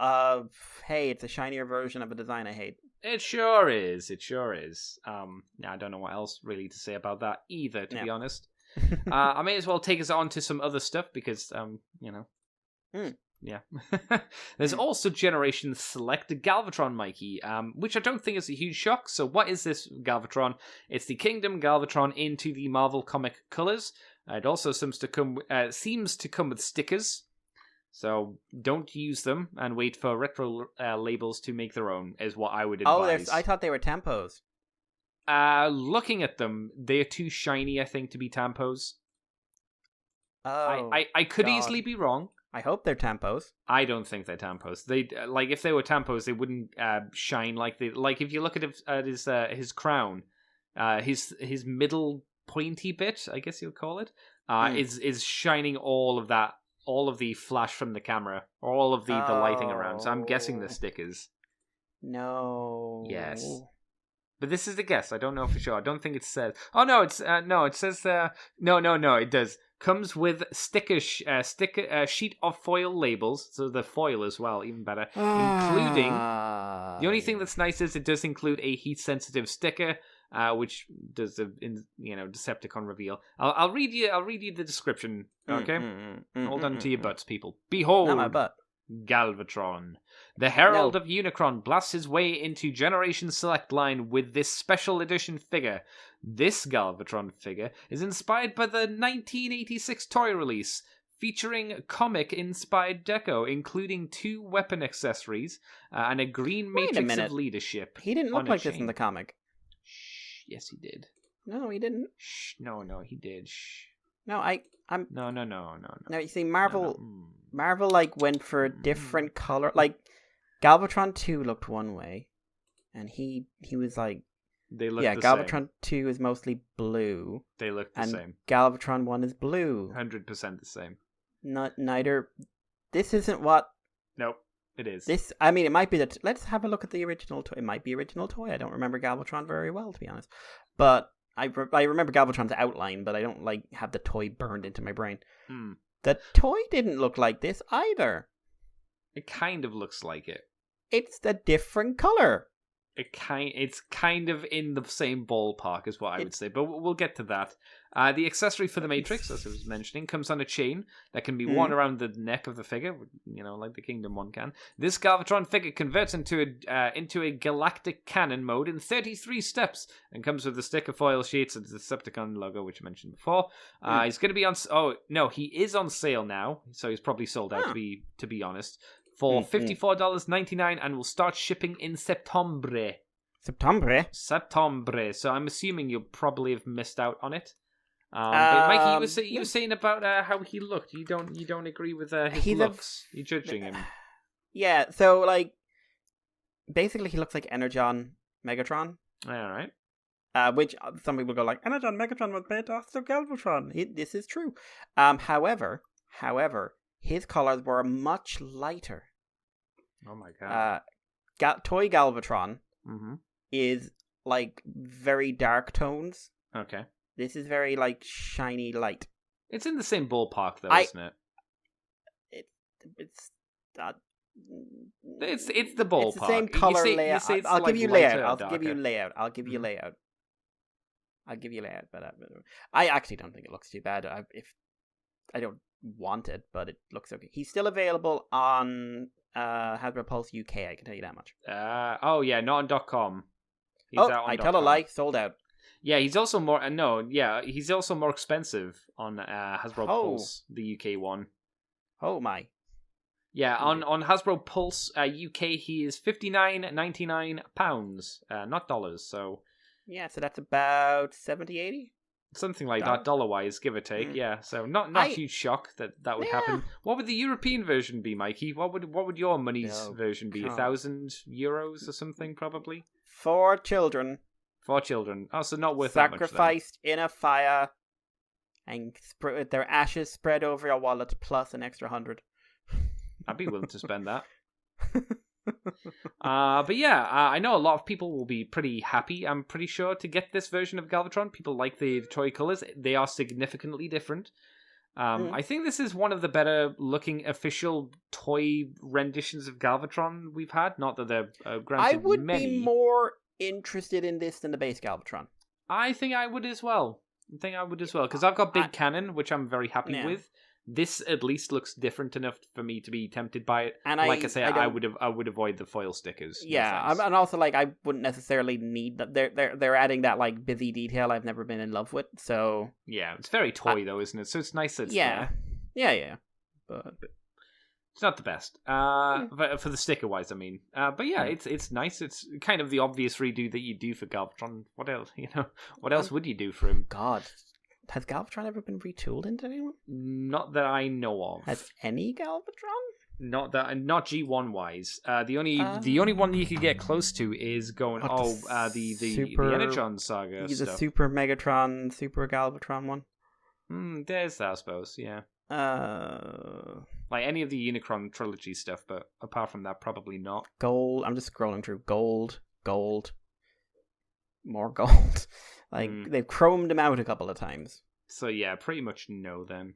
Hey, it's a shinier version of a design I hate. It sure is. I don't know what else really to say about that either, to be honest. I may as well take us on to some other stuff because, yeah. There's also Generation Select Galvatron, Mikey, which I don't think is a huge shock. So what is this Galvatron? It's the Kingdom Galvatron into the Marvel comic colors. It also seems to come with stickers. So don't use them and wait for retro labels to make their own, is what I would advise. I thought they were tampos. Looking at them, they're too shiny, I think, to be tampos. Oh, I could easily be wrong. I hope they're tampos. I don't think they're tampos. They if they were tampos, they wouldn't shine like they. Like if you look at his crown, his middle pointy bit, I guess you'll call it, is shining all of the flash from the camera, all of the lighting around. So I'm guessing the stickers. No. Yes. But this is the guess. I don't know for sure. I don't think it says. Oh no, it's no. It says no. It does. Comes with sheet of foil labels, so the foil as well, even better. Including the only thing that's nice is it does include a heat sensitive sticker. Which does the Decepticon reveal. I'll read you the description. Okay, hold on to your butts, people. Behold, not my butt. Galvatron. The Herald of Unicron blasts his way into Generation Select line with this special edition figure. This Galvatron figure is inspired by the 1986 toy release, featuring comic-inspired deco, including 2 weapon accessories and a green matrix of leadership. He didn't look like this in the comic. Shh. Yes, he did. No, he didn't. Shh. No, he did. Shh. No, I'm. No. No, you see, Marvel like went for a different color. Like Galvatron 2 looked one way, and he was like. They look the Galvatron same. 2 is mostly blue. They look the same. Galvatron 1 is blue. 100% the same. Neither. This isn't what. Nope, it is. I mean, it might be that. Let's have a look at the original toy. It might be original toy. I don't remember Galvatron very well, to be honest. But I remember Galvatron's outline, but I don't have the toy burned into my brain. The toy didn't look like this either. It kind of looks like it. It's a different color. It's kind of in the same ballpark as what I would say, but we'll get to that. The accessory for the Matrix, as I was mentioning, comes on a chain that can be worn around the neck of the figure, like the Kingdom one can. This Galvatron figure converts into a galactic cannon mode in 33 steps and comes with the sticker foil sheets and the Decepticon logo, which I mentioned before. He's going to be on. Oh no, he is on sale now, so he's probably sold out. To be honest. For $54.99 and will start shipping in September. September. So I'm assuming you'll probably have missed out on it. But Mikey, you were saying about how he looked. You don't agree with his looks. You're judging him. Yeah. So basically, he looks like Energon Megatron. All right. Which some people go like, Energon Megatron was made after Galvatron. This is true. However. His colors were much lighter. Oh my god. Toy Galvatron is very dark tones. Okay. This is very shiny light. It's in the same ballpark though, isn't it? It's the ballpark. It's the same color layout. I'll give you layout. I'll give you layout. But I actually don't think it looks too bad. If I don't want it, but it looks okay. He's still available on Hasbro Pulse UK, I can tell you that much. Not on .com. I tell a lie, sold out. Yeah, he's also more he's also more expensive on Hasbro Pulse, the UK one. Oh my. Yeah, on Hasbro Pulse UK he is £59.99, not dollars, so yeah, so that's about 70-80? Something like that, dollar-wise, give or take. Yeah, so not a huge shock that would happen. What would the European version be, Mikey? What would your money's version be? €1,000 or something, probably? For children. Oh, so not worth that much. Sacrificed in a fire, and their ashes spread over your wallet, plus an extra 100. I'd be willing to spend that. But yeah, I know a lot of people will be pretty happy, I'm pretty sure, to get this version of Galvatron. People like the toy colors. They are significantly different. I think this is one of the better looking official toy renditions of Galvatron we've had. Not that they're granted I would many. Be more interested in this than the base Galvatron. I think I would as well. Because I've got Big Cannon, which I'm very happy with. This at least looks different enough for me to be tempted by it. And I would avoid the foil stickers. Yeah, and also I wouldn't necessarily need that. They're adding that busy detail I've never been in love with. So yeah, it's very toy though, isn't it? So it's nice that it's there. Yeah. But it's not the best. For the sticker wise, I mean. But yeah, it's nice. It's kind of the obvious redo that you do for Galvatron. What else? What else would you do for him? God. Has Galvatron ever been retooled into anyone? Not that I know of. Has any Galvatron? Not G1 wise. The only one you could get close to is going the Energon saga. The Super Megatron, Super Galvatron one. There's that, I suppose. Yeah. Like any of the Unicron trilogy stuff, but apart from that, probably not. Gold. I'm just scrolling through gold, more gold. They've chromed him out a couple of times. So yeah, pretty much no then.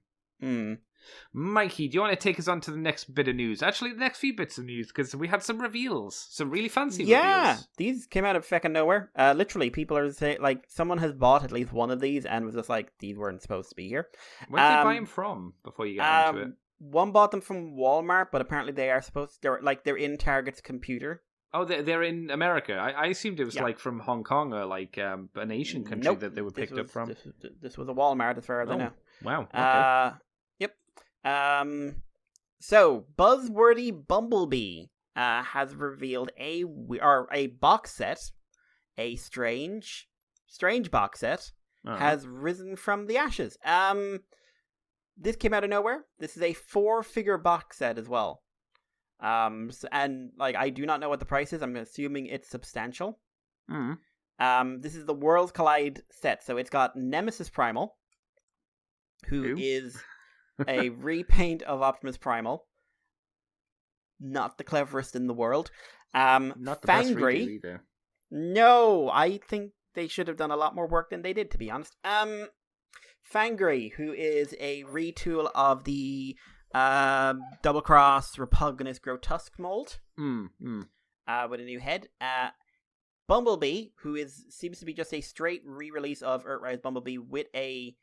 Mikey, do you want to take us on to the next bit of news? Actually, the next few bits of news, because we had some reveals. Some really fancy reveals. Yeah, these came out of fucking nowhere. Literally, people are saying, someone has bought at least one of these and was just like, these weren't supposed to be here. Where did they buy them from, before you get into it? one bought them from Walmart, but apparently they're in Target's computer. Oh, they're in America. I assumed it was like from Hong Kong or like an Asian country that they were picked up from. This was a Walmart, as far as I know. Wow. Okay. Yep. So buzzworthy Bumblebee has revealed a box set, a strange box set, has risen from the ashes. This came out of nowhere. This is a 4-figure box set as well. And like, I do not know what the price is. I'm assuming it's substantial. This is the Worlds Collide set. So it's got Nemesis Primal, who is a repaint of Optimus Primal. Not the cleverest in the world. Not the best Fangry either. No, I think they should have done a lot more work than they did, to be honest. Fangry, who is a retool of the Double Cross Repugnus Grotesque mold, with a new head. Bumblebee, who seems to be just a straight re-release of Earthrise Bumblebee with a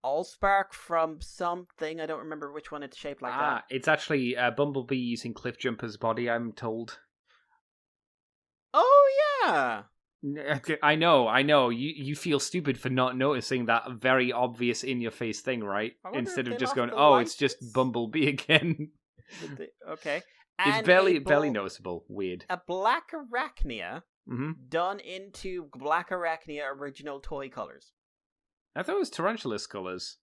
Allspark from something. I don't remember which one it's shaped like that. It's actually Bumblebee using Cliffjumper's body, I'm told. Oh, yeah! I know. You feel stupid for not noticing that very obvious in-your-face thing, right? Instead of just going, it's just Bumblebee again. Okay. It's barely noticeable. Weird. A Black Arachnia done into Black Arachnia original toy colors. I thought it was Tarantulas colors.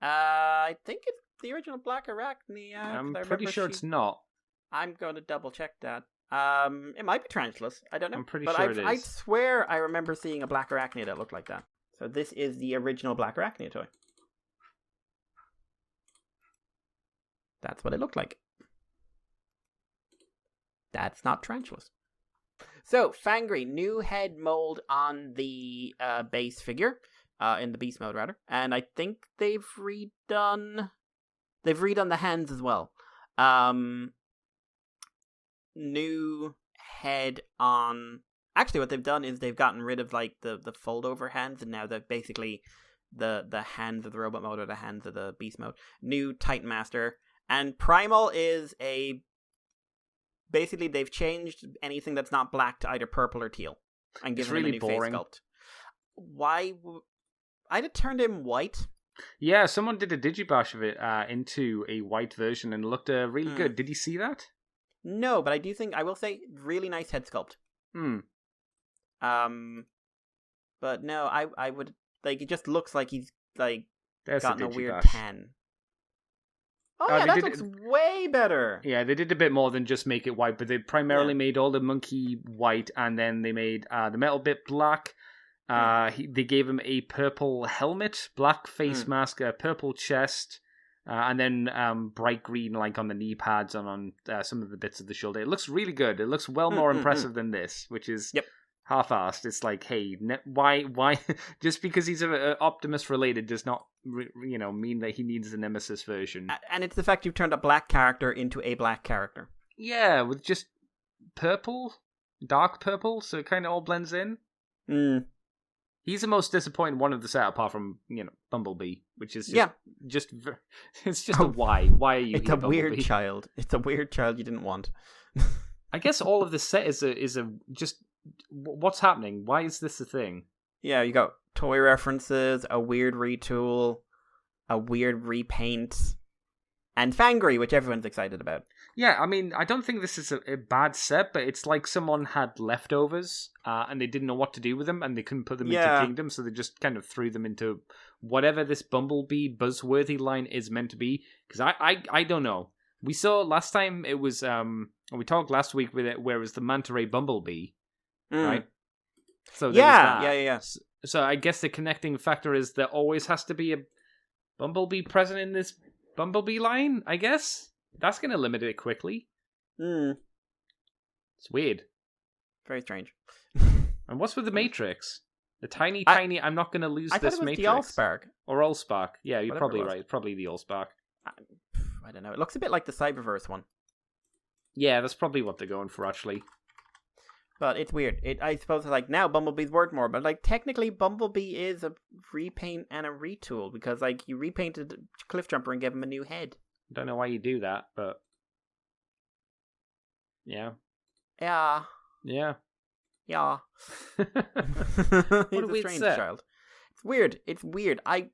I think it's the original Black Arachnia. I'm pretty sure it's not. I'm going to double check that. It might be Tarantulas. I don't know. I'm pretty sure it is. I swear I remember seeing a Black Arachnia that looked like that. So this is the original Black Arachnia toy. That's what it looked like. That's not Tarantulas. So, Fangry, new head mold on the base figure, in the beast mode rather, and I think they've redone the hands as well. New head on. Actually, what they've done is they've gotten rid of like the fold over hands, and now they're basically the hands of the robot mode or the hands of the beast mode. New Titan Master, and Primal is basically they've changed anything that's not black to either purple or teal and given really them a new face sculpt. Why? I'd have turned him white. Yeah, someone did a digibash of it into a white version and it looked really good. Did you see that? No, but I will say really nice head sculpt. But no, I would like, it just looks like he's like gotten a weird tan. Oh yeah, that looks way better. Yeah, they did a bit more than just make it white, but they primarily made all the monkey white, and then they made the metal bit black. They gave him a purple helmet, black face mask, a purple chest, and then bright green like on the knee pads and on some of the bits of the shoulder. It looks really good. It looks well more impressive than this, which is half-assed. It's like, hey, why? Just because he's Optimus related does not, mean that he needs the Nemesis version. And it's the fact you've turned a black character into a black character. Yeah, with just purple, dark purple, so it kind of all blends in. He's the most disappointing one of the set, apart from Bumblebee, which is just it's just a why. Why are you? It's here, a weird child. It's a weird child you didn't want. I guess all of this set is a just what's happening. Why is this a thing? Yeah, you got toy references, a weird retool, a weird repaint, and Fangry, which everyone's excited about. Yeah, I mean, I don't think this is a bad set, but it's like someone had leftovers and they didn't know what to do with them, and they couldn't put them into Kingdom, so they just kind of threw them into whatever this Bumblebee buzzworthy line is meant to be. Because I don't know. We saw last time it was we talked last week with it where it was the Manta Ray Bumblebee, right? So yeah. So I guess the connecting factor is there always has to be a Bumblebee present in this Bumblebee line, I guess. That's going to limit it quickly. It's weird. Very strange. And what's with the Matrix? The tiny, I'm not going to lose this Matrix. I thought it was the Allspark. Or Allspark. Yeah, you're Whatever probably right. Probably the Allspark. I don't know. It looks a bit like the Cyberverse one. Yeah, that's probably what they're going for, actually. But it's weird. I suppose it's like now Bumblebee's worth more, but like technically Bumblebee is a repaint and a retool because like you repainted Cliffjumper and gave him a new head. I don't know why you do that, but yeah. Yeah. Yeah. Yeah. What He's a a weird strange set. child. It's weird. It's weird. I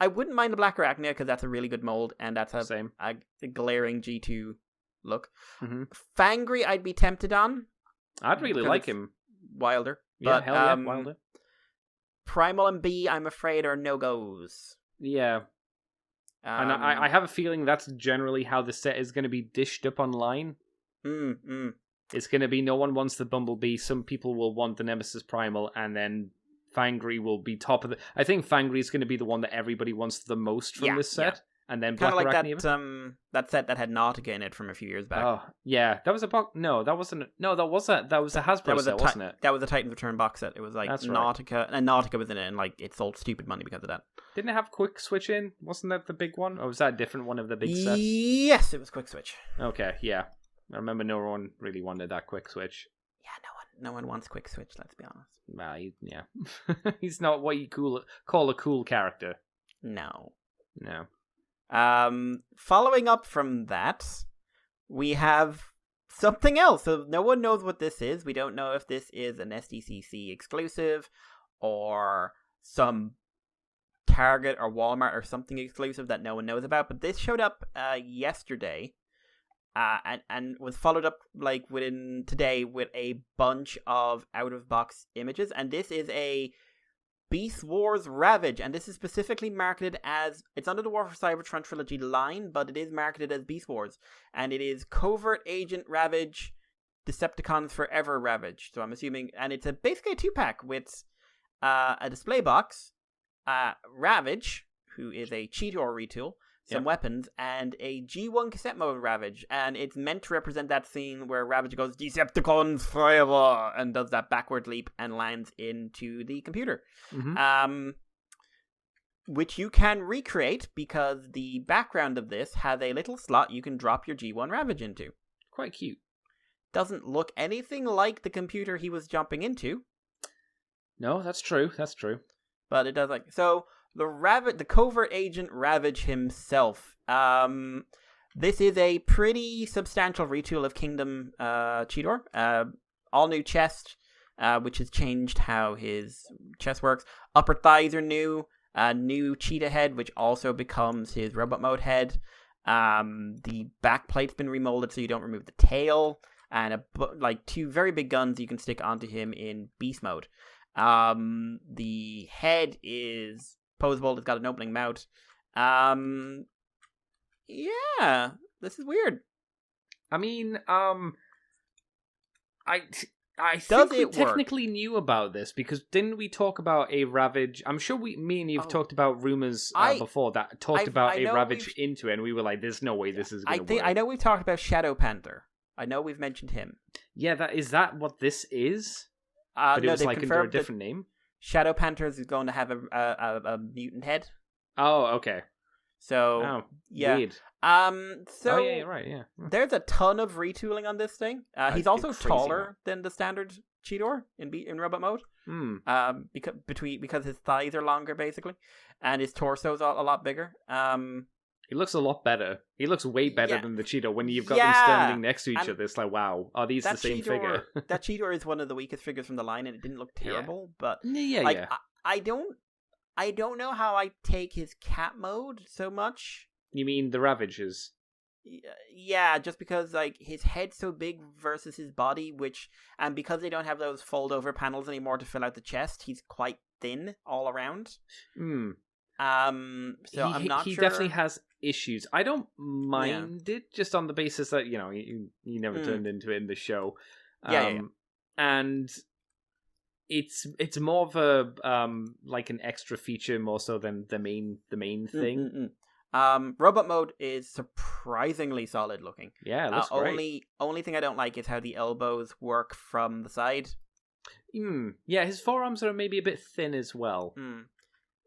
wouldn't mind the Black Arachnid because that's a really good mold and that's a glaring G2 look. Mm-hmm. Fangry I'd be tempted on. I'd really like him. Wilder. Yeah, but, hell yeah, Wilder. Primal and B, I'm afraid, are no-goes. Yeah. And I have a feeling that's generally how the set is going to be dished up online. It's going to be no one wants the Bumblebee, some people will want the Nemesis Primal, and then Fangry will be top of the... I think Fangry is going to be the one that everybody wants the most from this set. Yeah. And then Black Arachnid. That set that had Nautica in it from a few years back. Oh, yeah. That was a box... No, that wasn't... No, that was a Hasbro set, wasn't it? That was a Titan's Return box set. It was like Nautica, right. And Nautica was in it, and like it sold stupid money because of that. Didn't it have Quick Switch in? Wasn't that the big one? Or was that a different one of the big sets? Yes, it was Quick Switch. Okay, yeah. I remember no one really wanted that Quick Switch. Yeah, no one wants Quick Switch, let's be honest. Well, yeah. He's not what you call a cool character. No. No. Following up from that, we have something else. So no one knows what this is. We don't know if this is an SDCC exclusive or some Target or Walmart or something exclusive that no one knows about. But this showed up yesterday and was followed up like within today with a bunch of out-of-box images. And this is a Beast Wars Ravage, and this is specifically marketed as, it's under the War for Cybertron trilogy line, but it is marketed as Beast Wars, and it is Covert Agent Ravage, Decepticons Forever Ravage. So I'm assuming, and it's basically a 2-pack with a display box, Ravage, who is a Cheetor retool, some weapons, and a G1 cassette mode Ravage, and it's meant to represent that scene where Ravage goes, Decepticons forever, and does that backward leap and lands into the computer. Mm-hmm. Which you can recreate because the background of this has a little slot you can drop your G1 Ravage into. Quite cute. Doesn't look anything like the computer he was jumping into. No, that's true. But it does like... So... The Covert Agent Ravage himself. This is a pretty substantial retool of Kingdom Cheetor. All new chest, which has changed how his chest works. Upper thighs are new. New cheetah head, which also becomes his robot mode head. The back plate's been remolded so you don't remove the tail. And two very big guns you can stick onto him in beast mode. The head is posable. It's got an opening mouth. Yeah, this is weird. I mean, I think we technically knew about this because didn't we talk about a Ravage? I'm sure me and you've talked about rumors before that talked about a Ravage into it, and we were like, "There's no way this is going to work." I know we've talked about Shadow Panther. I know we've mentioned him. Yeah, is that what this is? But it was like under a different name. Shadow Panthers is going to have a mutant head. Oh, okay. So yeah. Weird. So yeah, you're right. Yeah. There's a ton of retooling on this thing. He's also taller than the standard Cheetor in robot mode. Because his thighs are longer basically, and his torso's a lot bigger. He looks a lot better. He looks way better than the Cheetor when you've got them standing next to each other. It's like, wow, are these the same figure? That Cheetor is one of the weakest figures from the line, and it didn't look terrible. But yeah. I don't know how I take his cat mode so much. You mean the Ravages? Yeah, just because like his head's so big versus his body, and because they don't have those fold over panels anymore to fill out the chest, he's quite thin all around. So I'm not sure. He definitely has issues. I don't mind it just on the basis that you never turned into it in the show. And it's more of a like an extra feature more so than the main thing. Robot mode is surprisingly solid looking. Yeah, it looks great. Only thing I don't like is how the elbows work from the side. Yeah, his forearms are maybe a bit thin as well.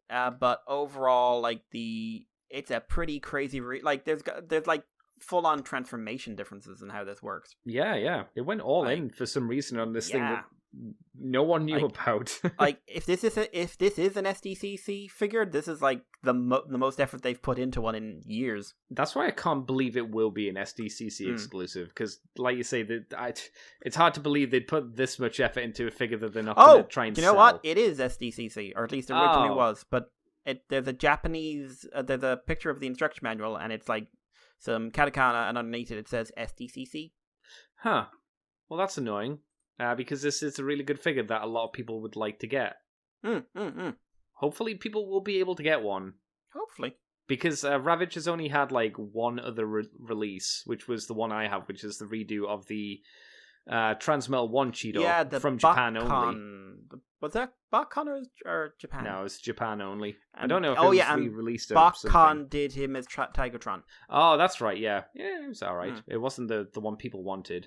But overall, like it's a pretty crazy. There's like full-on transformation differences in how this works. Yeah. It went all in for some reason on this thing that no one knew about. Like, if this is an SDCC figure, this is like the most effort they've put into one in years. That's why I can't believe it will be an SDCC exclusive, because, like you say, it's hard to believe they'd put this much effort into a figure that they're not going to try and sell. You know what? It is SDCC, or at least originally was, but there's a Japanese, there's a picture of the instruction manual, and it's like some katakana, and underneath it says SDCC. Huh. Well, that's annoying. Because this is a really good figure that a lot of people would like to get. Hopefully people will be able to get one. Hopefully. Because Ravage has only had like one other release, which was the one I have, which is the redo of the Transmetal 1 Cheeto from Japan only. Was that BotCon or Japan? No, it's Japan only. I don't know if it was re-released or something. BotCon did him as Tigatron. Oh, that's right, yeah. Yeah, it was alright. It wasn't the one people wanted.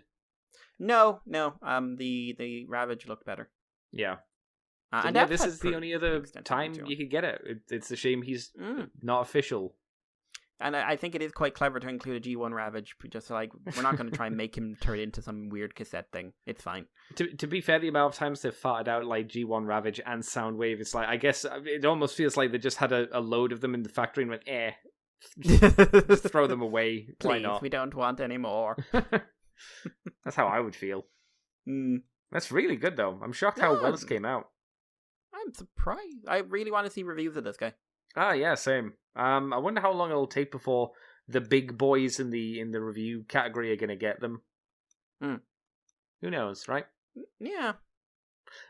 No. The Ravage looked better. Yeah. And this is the only other time you could get it. It's a shame he's not official. And I think it is quite clever to include a G1 Ravage, just like, we're not going to try and make him turn into some weird cassette thing. It's fine. To be fair, the amount of times they've farted out like G1 Ravage and Soundwave, it's like, I guess it almost feels like they just had a load of them in the factory and went, just throw them away. Please, why not? We don't want any more. That's how I would feel. That's really good, though. I'm shocked how well this came out. I'm surprised. I really want to see reviews of this guy. Yeah, same. I wonder how long it'll take before the big boys in the review category are going to get them. Who knows, right? Yeah.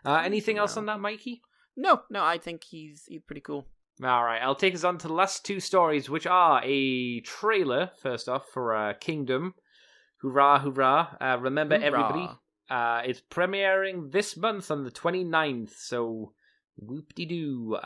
Anything else on that, Mikey? No, I think he's pretty cool. Alright, I'll take us on to the last two stories, which are a trailer, first off, for Kingdom. Hoorah, hoorah. Remember, everybody, it's premiering this month on the 29th, so whoop-de-doo.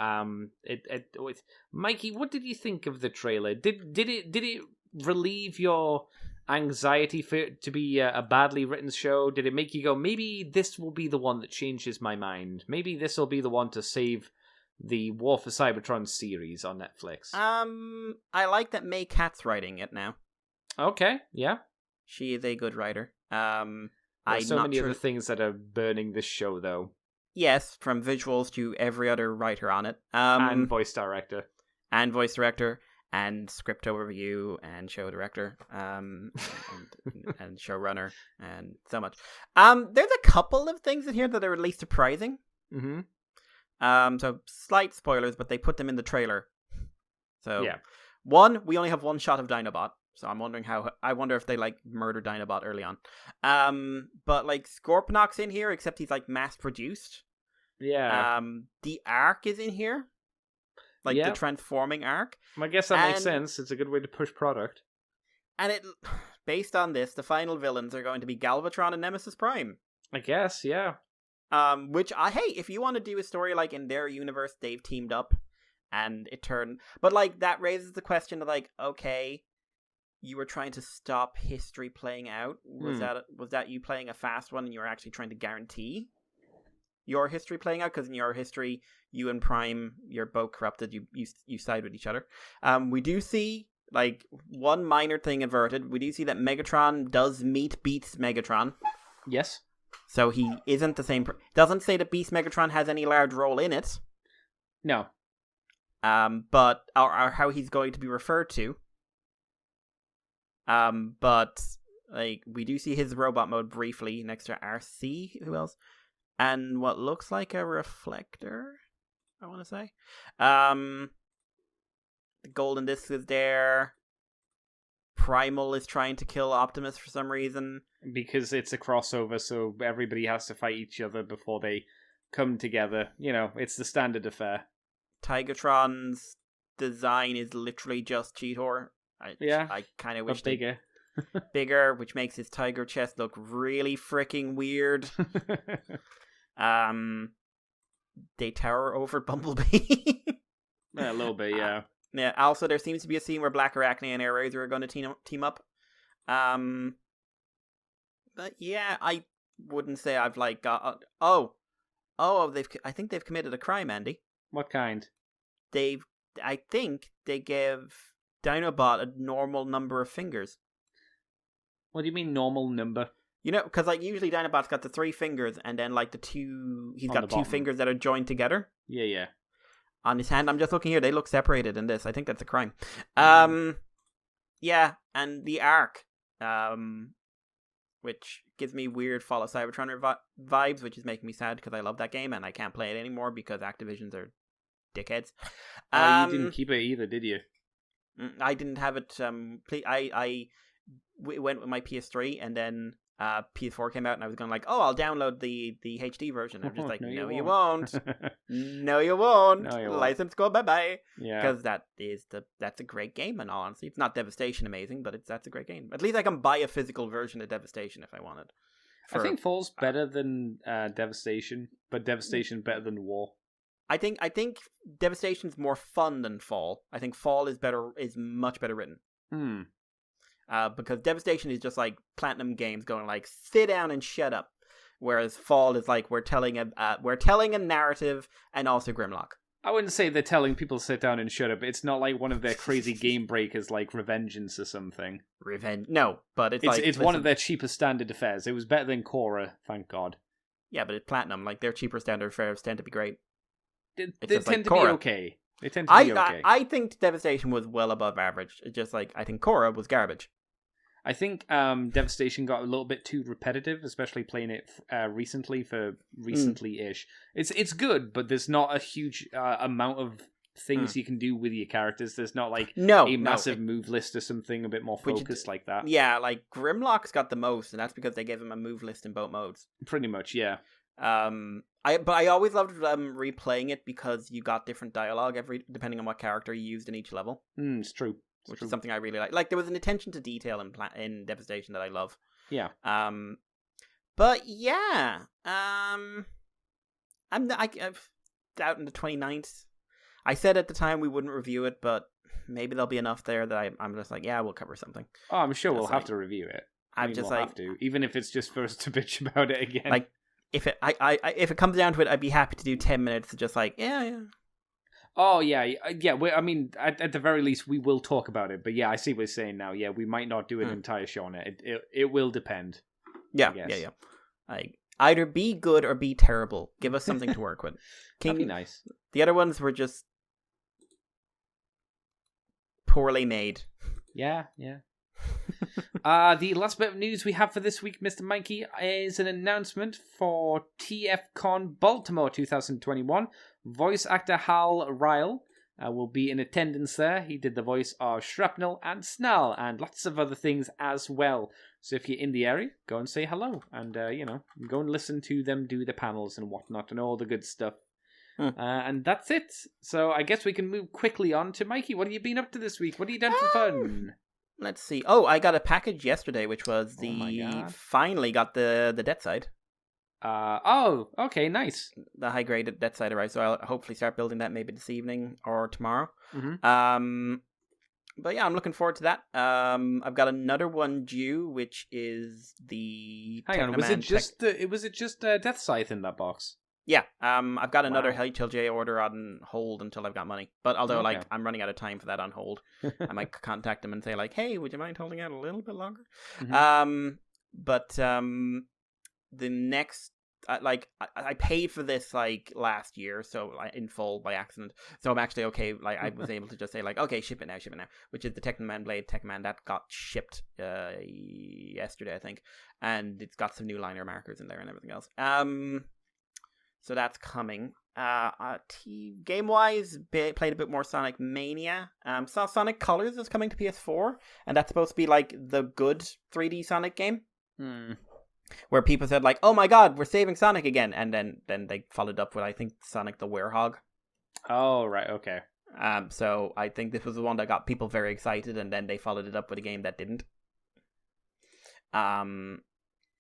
Mikey, what did you think of the trailer? Did it relieve your anxiety for it to be a badly written show? Did it make you go, maybe this will be the one that changes my mind? Maybe this will be the one to save the War for Cybertron series on Netflix? I like that May Kat's writing it now. Okay, yeah. She is a good writer. There's so many other things that are burning this show, though. Yes, from visuals to every other writer on it. And voice director. And voice director, and script overview, and show director, and showrunner, and so much. There's a couple of things in here that are at least surprising. So slight spoilers, but they put them in the trailer. So, one, we only have one shot of Dinobot. So I wonder if they like murder Dinobot early on. But like Scorponok's in here, except he's like mass produced. Yeah. The Arc is in here. Like the transforming Arc. I guess that makes sense. It's a good way to push product. And based on this, the final villains are going to be Galvatron and Nemesis Prime. I guess, yeah. Which if you want to do a story like in their universe, they've teamed up and it turned, but like that raises the question of like, okay, you were trying to stop history playing out. Was that you playing a fast one and you were actually trying to guarantee your history playing out? Because in your history, you and Prime, you're both corrupted. You side with each other. We do see like one minor thing inverted. We do see that Megatron does meet Beast Megatron. Yes. So he isn't the same. Doesn't say that Beast Megatron has any large role in it. No. But or how he's going to be referred to. But like we do see his robot mode briefly next to RC. Who else? And what looks like a reflector, I want to say. The golden disc is there. Primal is trying to kill Optimus for some reason. Because it's a crossover, so everybody has to fight each other before they come together. You know, it's the standard affair. Tigatron's design is literally just Cheetor. I kind of wish bigger. Bigger, which makes his tiger chest look really freaking weird. They tower over Bumblebee. Yeah, a little bit, yeah. Yeah. Also, there seems to be a scene where Black Arachnid and Air Razor are going to team up. But yeah, I wouldn't say I've like got. I think they've committed a crime, Andy. What kind? I think they gave Dinobot a normal number of fingers. What do you mean normal number? You know, because like usually Dinobot's got the 3 fingers and then like he's got 2 fingers that are joined together. Yeah. On his hand. I'm just looking here. They look separated in this. I think that's a crime. Yeah, and the arc, which gives me weird Fall of Cybertron vibes, which is making me sad because I love that game and I can't play it anymore because Activision's are dickheads. You didn't keep it either, did you? I didn't have it. I went with my PS3 and then PS4 came out and I was going like, oh, I'll download the HD version. I'm just like, no, you won't. No, you won't. License go bye-bye. Yeah. Because that's a great game, in all honesty. It's not Devastation amazing, but that's a great game. At least I can buy a physical version of Devastation if I wanted. I think Fall's better than Devastation, but Devastation better than War. I think Devastation's more fun than Fall. I think Fall is much better written. Because Devastation is just like Platinum Games going like, sit down and shut up. Whereas Fall is like, we're telling a narrative and also Grimlock. I wouldn't say they're telling people to sit down and shut up. It's not like one of their crazy game breakers like Revengeance or something. No, but it's one of their cheaper standard affairs. It was better than Korra, thank God. Yeah, but it's Platinum. Like, their cheaper standard affairs tend to be great. They tend to be okay. They tend to be okay. I think Devastation was well above average. It's just like, I think Korra was garbage. I think Devastation got a little bit too repetitive, especially playing it recently-ish. It's good, but there's not a huge amount of things you can do with your characters. There's not like a massive move list or something a bit more focused like that. Yeah, like Grimlock's got the most, and that's because they gave him a move list in both modes. Pretty much, yeah. I always loved replaying it because you got different dialogue depending on what character you used in each level. It's true. Which is something I really like. Like, there was an attention to detail in Devastation that I love. Yeah. But yeah. I'm out on the 29th. I said at the time we wouldn't review it, but maybe there'll be enough there that I'm just like, yeah, we'll cover something. Oh, I'm sure we'll have to review it. We'll have to, even if it's just for us to bitch about it again. Like, if it comes down to it, I'd be happy to do 10 minutes to just like, yeah. Oh, yeah. I mean, at the very least, we will talk about it. But yeah, I see what you're saying now. Yeah, we might not do an entire show on it. It will depend. Yeah. Like, either be good or be terrible. Give us something to work with. That'd be nice. The other ones were just poorly made. Yeah. The last bit of news we have for this week, Mr. Mikey, is an announcement for TFCon Baltimore 2021. Voice actor Hal Ryle will be in attendance there. He did the voice of Shrapnel and Snarl and lots of other things as well. So if you're in the area, go and say hello and, go and listen to them do the panels and whatnot and all the good stuff. And that's it. So I guess we can move quickly on to Mikey. What have you been up to this week? What have you done for fun? Let's see. Oh, I got a package yesterday, which was finally got the Death Side. Okay, nice. The high-graded Death Side arrived, so I'll hopefully start building that maybe this evening or tomorrow. Mm-hmm. But yeah, I'm looking forward to that. I've got another one due, which is the... Hang on, was it just Death Scythe in that box? Yeah, I've got another HLJ order on hold until I've got money. But although, I'm running out of time for that on hold, I might contact them and say, like, hey, would you mind holding out a little bit longer? Mm-hmm. The next, I paid for this, last year, so, in full by accident. So I'm actually okay. I was able to just say, okay, ship it now, which is the Technoman Blade Techman that got shipped yesterday, I think. And it's got some new liner markers in there and everything else. So that's coming. Game-wise, played a bit more Sonic Mania. Saw Sonic Colors is coming to PS4, and that's supposed to be, the good 3D Sonic game. Where people said, oh my god, we're saving Sonic again. And then they followed up with, I think, Sonic the Werehog. Oh, right, okay. So I think this was the one that got people very excited, and then they followed it up with a game that didn't.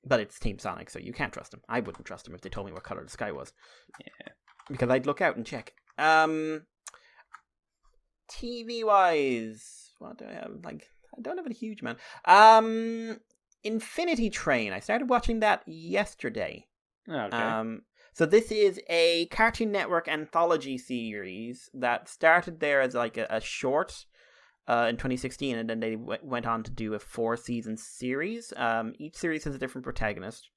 But it's Team Sonic, so you can't trust them. I wouldn't trust them if they told me what color the sky was. Yeah. Because I'd look out and check. TV-wise, what do I have? I don't have a huge amount. Infinity Train. I started watching that yesterday. Okay. So this is a Cartoon Network anthology series that started there as a short in 2016, and then they went on to do a 4-season series. Each series has a different protagonist.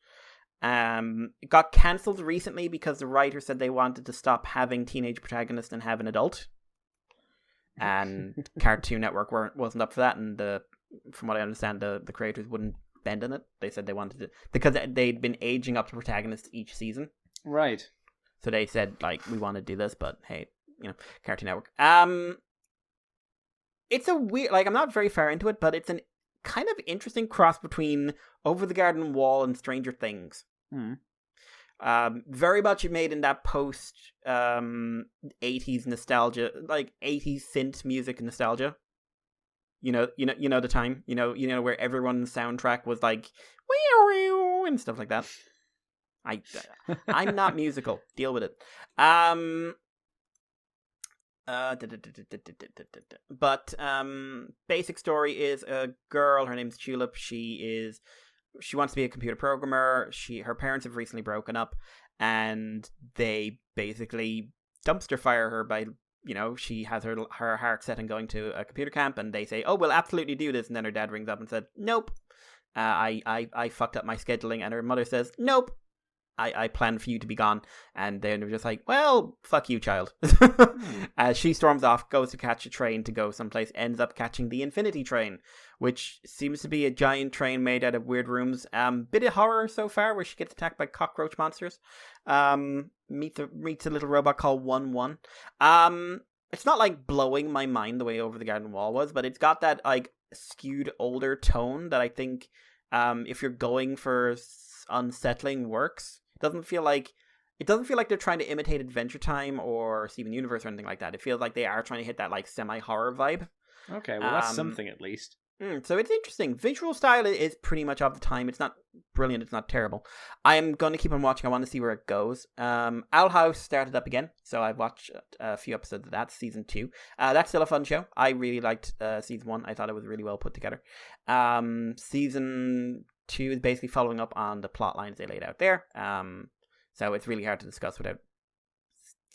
It got cancelled recently because the writer said they wanted to stop having teenage protagonists and have an adult. And Cartoon Network wasn't up for that, and from what I understand, the creators wouldn't bend on it. They said they wanted to, because they'd been aging up the protagonists each season. Right. So they said, like, we want to do this, but hey, Cartoon Network. It's a weird, like, I'm not very far into it, but it's an kind of interesting cross between Over the Garden Wall and Stranger Things. Very much made in that post 80s nostalgia, like 80s synth music nostalgia. You know the time. You know where everyone's soundtrack was like and stuff like that. I'm not musical. Deal with it. But basic story is a girl. Her name's Tulip. She wants to be a computer programmer. Her parents have recently broken up, and they basically dumpster fire her by, she has her heart set on going to a computer camp, and they say, "Oh, we'll absolutely do this." And then her dad rings up and said, "Nope, I fucked up my scheduling." And her mother says, "Nope, I planned for you to be gone." And then they're just like, "Well, fuck you, child." As she storms off, goes to catch a train to go someplace, ends up catching the Infinity Train, which seems to be a giant train made out of weird rooms. Bit of horror so far, where she gets attacked by cockroach monsters. Meets a little robot called 1-1. It's not like blowing my mind the way Over the Garden Wall was, but it's got that like skewed older tone that I think, if you're going for unsettling works, it doesn't feel like they're trying to imitate Adventure Time or Steven Universe or anything like that. It feels like they are trying to hit that like semi-horror vibe. Okay, well that's something at least. So it's interesting. Visual style is pretty much of the time. It's not brilliant. It's not terrible. I'm going to keep on watching. I want to see where it goes. Owl House started up again, so I've watched a few episodes of that, season 2. That's still a fun show. I really liked season 1. I thought it was really well put together. Season 2 is basically following up on the plot lines they laid out there. So it's really hard to discuss without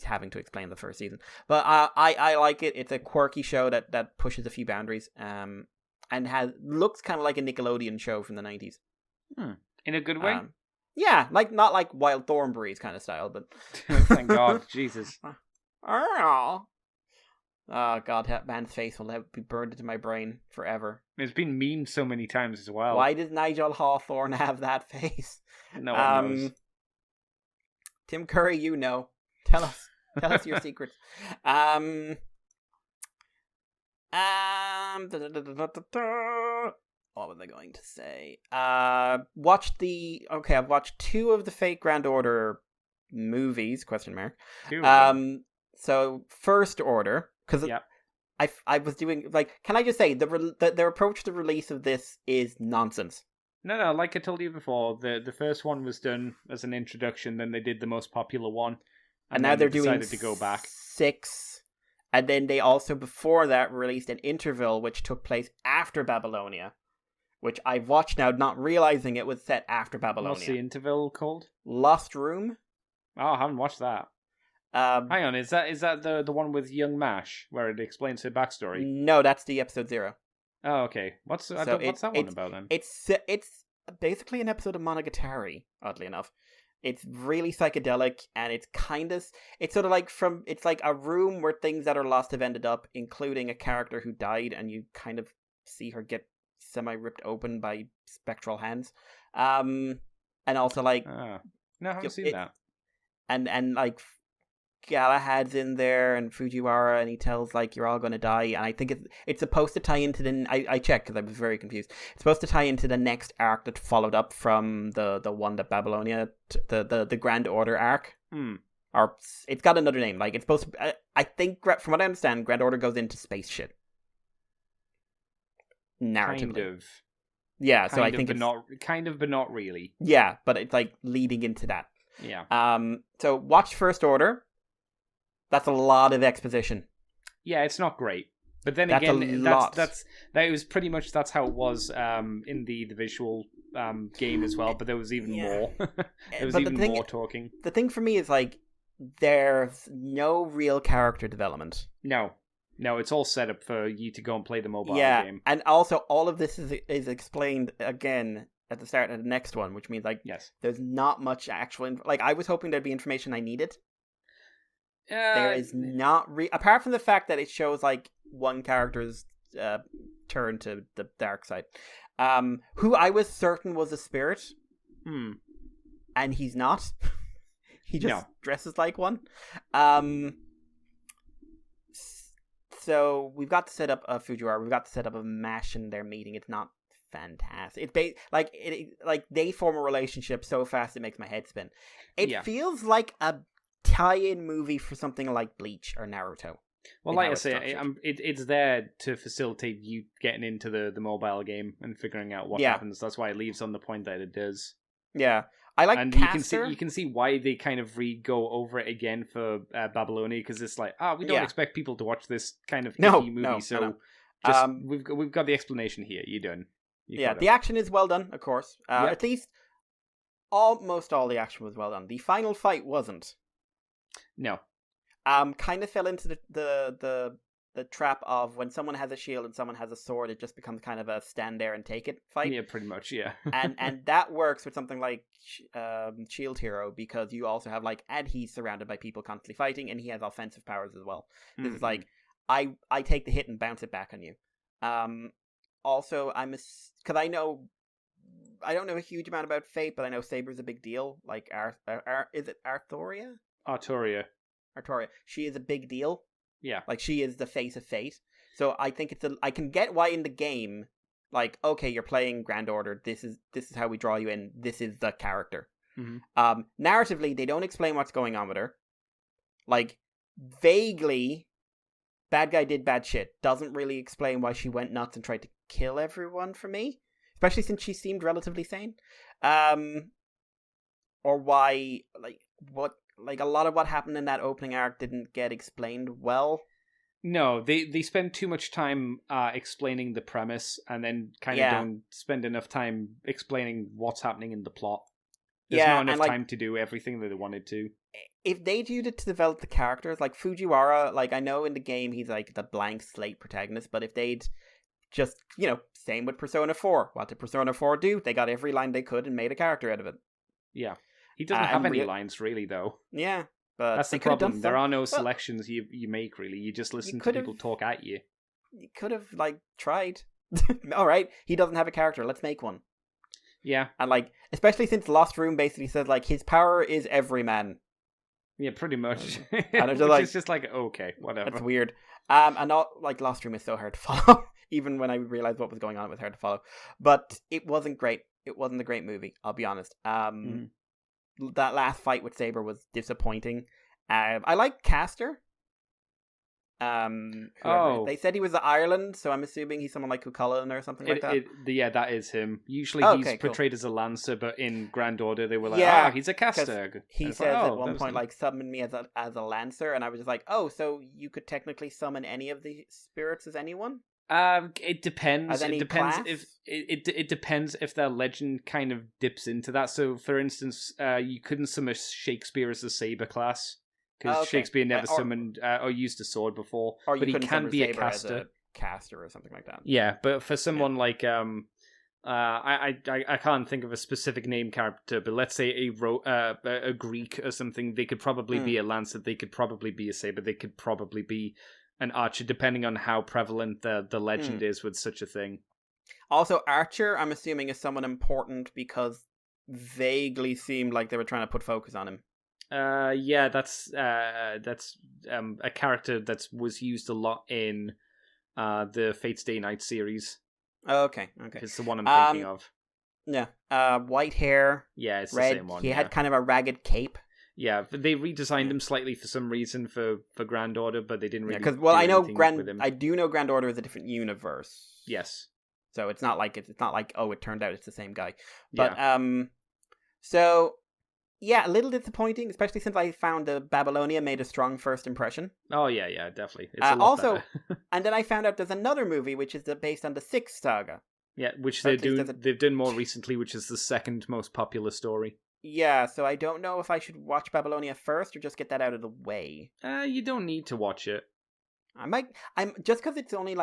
having to explain the first season. But I like it. It's a quirky show that pushes a few boundaries. And looks kind of like a Nickelodeon show from the 90s. In a good way? Yeah, not like Wild Thornberrys kind of style, but... Thank God, Jesus. Oh, God, that man's face will be burned into my brain forever. It's been memed so many times as well. Why did Nigel Hawthorne have that face? No one knows. Tim Curry, you know. Tell us your secrets. What was I going to say? I've watched 2 of the Fate Grand Order movies, ? So First Order, because I was doing, like, can I just say, their approach to the release of this is nonsense. No, like I told you before, the first one was done as an introduction, then they did the most popular one, and now they're doing to go back 6. And then they also, before that, released an interval which took place after Babylonia, which I've watched now, not realizing it was set after Babylonia. What's the interval called? Lost Room. Oh, I haven't watched that. Hang on, is that the one with young Mash, where it explains her backstory? No, that's the episode 0. Oh, okay. What's that one about then? It's basically an episode of Monogatari, oddly enough. It's really psychedelic, and it's sort of like it's like a room where things that are lost have ended up, including a character who died, and you kind of see her get semi-ripped open by spectral hands. And also like... no, I haven't seen that. And like Galahad's in there, and Fujiwara, and he tells like, you're all going to die, and I think it's supposed to tie into I checked because I was very confused. It's supposed to tie into the next arc that followed up from the one that Babylonia, the Grand Order arc. Or it's got another name. Like, it's supposed to, I think, from what I understand, Grand Order goes into space shit. Narratively. Kind of. Yeah, so I think but not really. Yeah, but it's like leading into that. Yeah. So watch First Order. That's a lot of exposition. Yeah, it's not great. But then again, that's how it was in the visual game as well. But there was even more. There was more talking. The thing for me is like there's no real character development. No. No, it's all set up for you to go and play the mobile game. And also all of this is explained again at the start of the next one, which means there's not much actual I was hoping there'd be information I needed. There is not apart from the fact that it shows one character's turn to the dark side, who I was certain was a spirit, and he's not. He just dresses like one. So we've got the setup of Fujiwara. We've got the setup of MASH and their meeting. It's not fantastic. It's they form a relationship so fast it makes my head spin. It feels like a tie-in movie for something like Bleach or Naruto. Well, like I say, it's there to facilitate you getting into the mobile game and figuring out what happens. That's why it leaves on the point that it does. Yeah. I like and Caster. you can see why they kind of go over it again for Babylonia, because it's we don't expect people to watch this kind of movie, so just we've got the explanation here. You're done. The action is well done, of course. At least almost all the action was well done. The final fight wasn't. No. Kind of fell into the trap of when someone has a shield and someone has a sword, it just becomes kind of a stand there and take it fight. Yeah, pretty much, yeah. and that works with something like Shield Hero, because you also have and he's surrounded by people constantly fighting, and he has offensive powers as well. This is I take the hit and bounce it back on you. Also, because I don't know a huge amount about Fate, but I know Saber's a big deal. Is it Arthuria? Arturia. She is a big deal. Yeah. She is the face of Fate. So I think I can get why in the game, okay, you're playing Grand Order. This is how we draw you in. This is the character. Mm-hmm. Narratively, they don't explain what's going on with her. Vaguely, bad guy did bad shit. Doesn't really explain why she went nuts and tried to kill everyone for me. Especially since she seemed relatively sane. Or why, what... a lot of what happened in that opening arc didn't get explained well. No, they spend too much time explaining the premise, and then kind of don't spend enough time explaining what's happening in the plot. There's not enough time to do everything that they wanted to. If they'd used it to develop the characters, Fujiwara, I know in the game he's the blank slate protagonist, but if they'd just, same with Persona 4. What did Persona 4 do? They got every line they could and made a character out of it. Yeah. He doesn't have any lines, really, though. Yeah, but that's the problem. There are no selections you make, really. You just listen to people talk at you. You could have, tried. All right, he doesn't have a character. Let's make one. Yeah. And, especially since Lost Room basically says, his power is every man. Yeah, pretty much. And it's Which is just okay, whatever. That's weird. And not, Lost Room is so hard to follow. Even when I realized what was going on, it was hard to follow. But it wasn't great. It wasn't a great movie, I'll be honest. That last fight with Saber was disappointing. I like Caster. They said he was Ireland, so I'm assuming he's someone like Cuchulainn or something like that. That is him. Usually he's portrayed as a Lancer, but in Grand Order they were he's a Caster. He says at one point, summon me as a Lancer, and I was just so you could technically summon any of the spirits as anyone? It depends. It depends if it depends if their legend kind of dips into that. So, for instance, you couldn't summon Shakespeare as a Saber class because Shakespeare never summoned or used a sword before. But he can be a caster. As a caster or something like that. Yeah, but for someone like I can't think of a specific name character, but let's say a Greek or something, they could probably be a Lancer. They could probably be a Saber. They could probably be an archer, depending on how prevalent the legend is with such a thing. Also, Archer, I'm assuming, is someone important because vaguely seemed like they were trying to put focus on him. Yeah, that's a character that was used a lot in the Fate's Day Night series. Okay. It's the one I'm thinking of. Yeah, white hair. Yeah, it's red. The same one. He had kind of a ragged cape. Yeah, they redesigned him slightly for some reason for Grand Order, but they didn't really. Because I know I do know Grand Order is a different universe. Yes. So it's not like it turned out it's the same guy. But so yeah, a little disappointing, especially since I found the Babylonia made a strong first impression. Oh yeah, definitely. It's a lot better. And then I found out there's another movie which is based on the 6th saga. Yeah, which they've done more recently, which is the second most popular story. Yeah, so I don't know if I should watch Babylonia first or just get that out of the way. You don't need to watch it. I'm just because it's only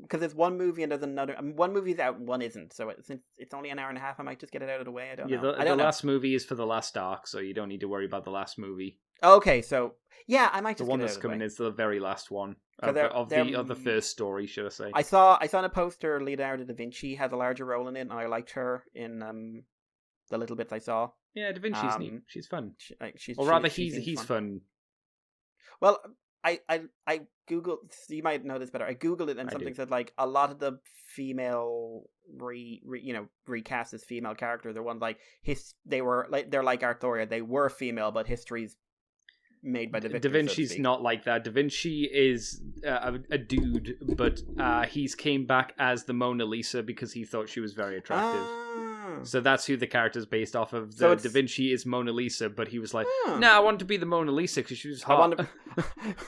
because there's one movie and there's another. One movie's out, one isn't. So since it's only an hour and a half, I might just get it out of the way. I don't know. The last movie is for the last arc, so you don't need to worry about the last movie. Okay, so yeah, I might just the one that's coming is the very last one of the first story, should I say? I saw in a poster Leonardo da Vinci has a larger role in it, and I liked her in the little bits I saw. Yeah, Da Vinci's neat. She's fun. He's fun. Well, I googled. You might know this better. I googled it, and something said a lot of the female recast as female characters. The ones they're like Arthuria. They were female, but history's made by Da Vinci. Da Vinci's not like that. Da Vinci is a dude, but he's came back as the Mona Lisa because he thought she was very attractive. So that's who the character's based off of. Da Vinci is Mona Lisa, but he was like, "No, I want to be the Mona Lisa because she was hot.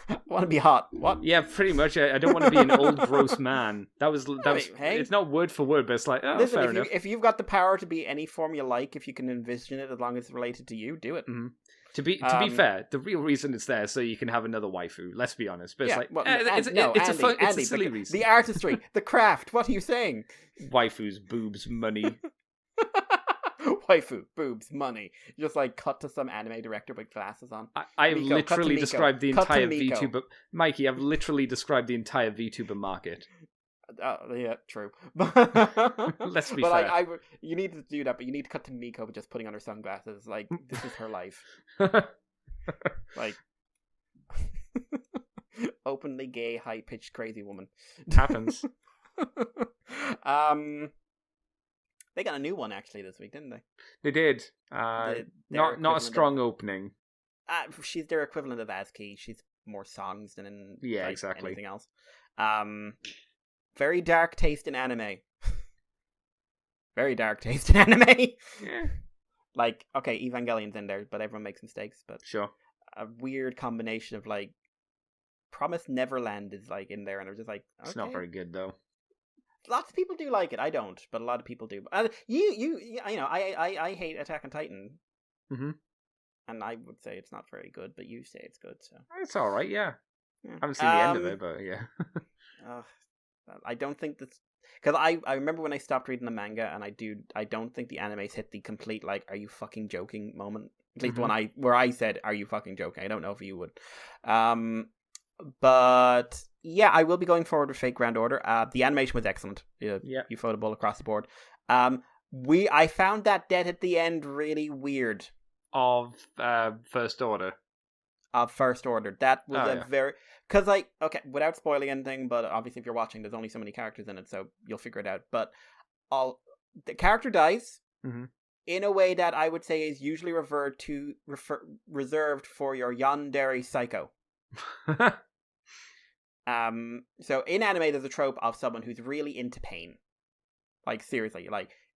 I want to be hot." What? Yeah, pretty much. I don't want to be an old gross man. That was. Hey. It's not word for word, but it's like, listen, fair enough. If you've got the power to be any form you like, if you can envision it, as long as it's related to you, do it. Mm-hmm. To be fair, the real reason it's there is so you can have another waifu. Let's be honest. But it's a silly reason. The artistry, the craft. What are you saying? Waifus, boobs, money. Waifu, boobs, money. Just cut to some anime director with glasses on. I've literally described the entire VTuber. Mikey, I've literally described the entire VTuber market. Yeah, true. Let's be fair. You need to do that, but you need to cut to Miko with just putting on her sunglasses. This is her life. Openly gay, high-pitched, crazy woman. Happens. They got a new one actually this week, didn't they? They did. Not a strong opening. She's their equivalent of ASCII. She's more songs than exactly anything else. Very dark taste in anime. Very dark taste in anime. Yeah. Okay, Evangelion's in there, but everyone makes mistakes. But sure. A weird combination of Promised Neverland is in there, and I'm just okay. It's not very good though. Lots of people do like it. I don't, but a lot of people do. I hate Attack on Titan. Mm-hmm. And I would say it's not very good, but you say it's good, so it's all right. Yeah. I haven't seen the end of it, but yeah. I don't think that's because I remember when I stopped reading the manga, and I don't think the animes hit the complete are you fucking joking moment. At least where I said, "Are you fucking joking?" I don't know if you would. But yeah, I will be going forward with Fate Grand Order. The animation was excellent. Ufotable across the board. I found that death at the end really weird. Of First Order. Of First Order. That was very... Because, without spoiling anything, but obviously if you're watching, there's only so many characters in it, so you'll figure it out. But the character dies in a way that I would say is usually reserved for your yandere psycho. So in anime, there's a trope of someone who's really into pain. Seriously,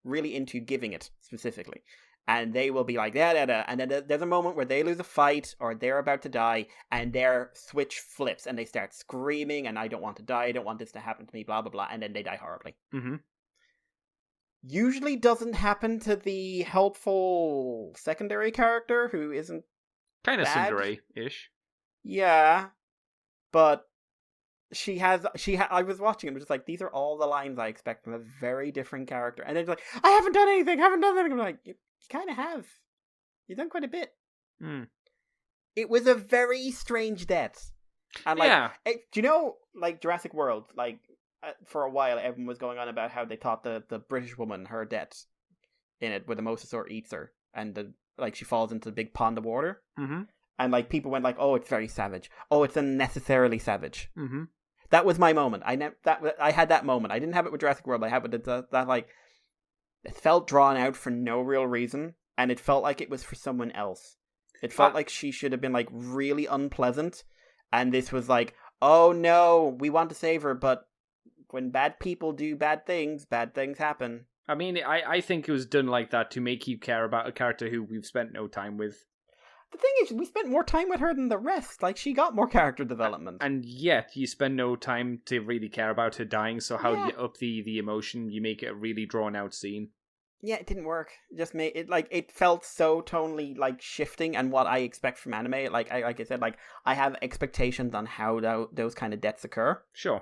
really into giving it specifically. And they will be and then there's a moment where they lose a fight or they're about to die and their switch flips and they start screaming and I don't want to die, I don't want this to happen to me, blah, blah, blah, and then they die horribly. Mm-hmm. Usually doesn't happen to the helpful secondary character who isn't kind of Tsundere-ish. Yeah, but I was watching and was just these are all the lines I expect from a very different character. And they're I haven't done anything. I'm like, you kind of have. You've done quite a bit. Mm. It was a very strange death. And do you know, Jurassic World, for a while everyone was going on about how they thought the British woman, her death in it, where the mosasaur eats her and she falls into the big pond of water. Mm-hmm. And people went oh, it's very savage. Oh, it's unnecessarily savage. Mm-hmm. That was my moment. I had that moment. I didn't have it with Jurassic World. I had it with that it felt drawn out for no real reason, and it felt like it was for someone else. It felt like she should have been really unpleasant, and this was oh no, we want to save her, but when bad people do bad things happen. I mean, I think it was done like that to make you care about a character who we've spent no time with. The thing is, we spent more time with her than the rest. She got more character development. And yet, you spend no time to really care about her dying, so how do you up the emotion? You make it a really drawn-out scene. Yeah, it didn't work. It just made it like it felt so tonally like shifting, and what I expect from anime. Like I said, like I have expectations on how those kind of deaths occur. Sure.